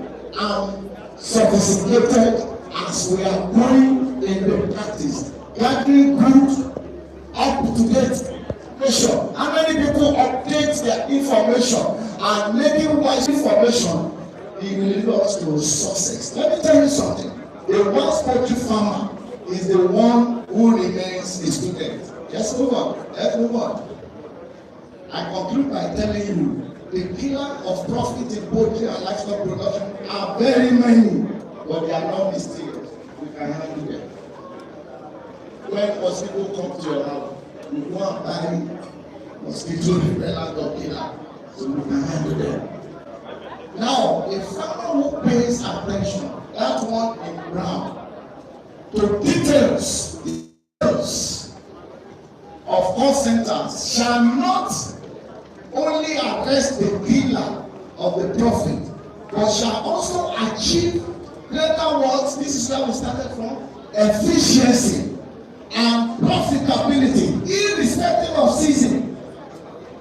sophisticated as we are going in the practice. Gathering good, up-to-date information. How many people update their information and making wise information? It will lead us to success. Let me tell you something. The worst poultry farmer is the one who remains a student. Let's move on. I conclude by telling you the killer of profit in poultry and livestock production are very many, but they are not mysterious. We can handle them. When mosquito come to your house, you go and buy mosquito repellent or killer, so we can handle them. Now, a farmer who pays attention, that one in brown, to details of call centers shall not only arrest the killer of the profit, but shall also achieve greater what? This is where we started from. Efficiency and profit profitability, irrespective of season.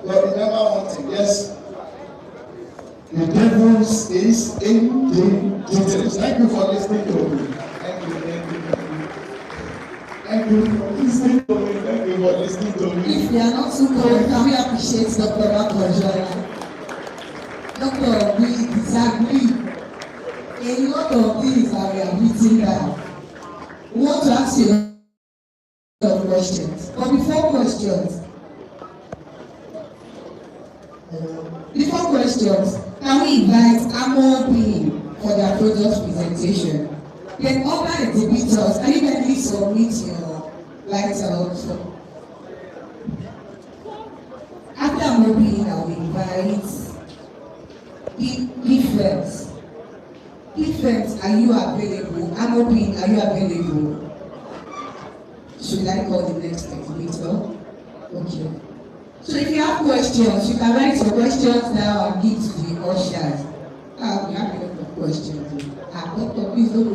But remember one thing, yes, the devil is in the details. Thank you for listening to me. Thank you for listening to me. Thank you for listening to me. If we are not too cold, can we appreciate Dr. Akojoya? Doctor, we disagree. A lot of things that we are written down. We want to ask you a lot of questions. But before questions, can we invite Amor for their product presentation? Then other exhibitors, can you kindly submit your lights also? After Amor, I will invite Difference. Difference, are you available? Amor, are you available? Should I call the next exhibitor? Okay. So if you have questions, you can write your questions down and give to the ushers. We have a lot of questions. Doctor, please don't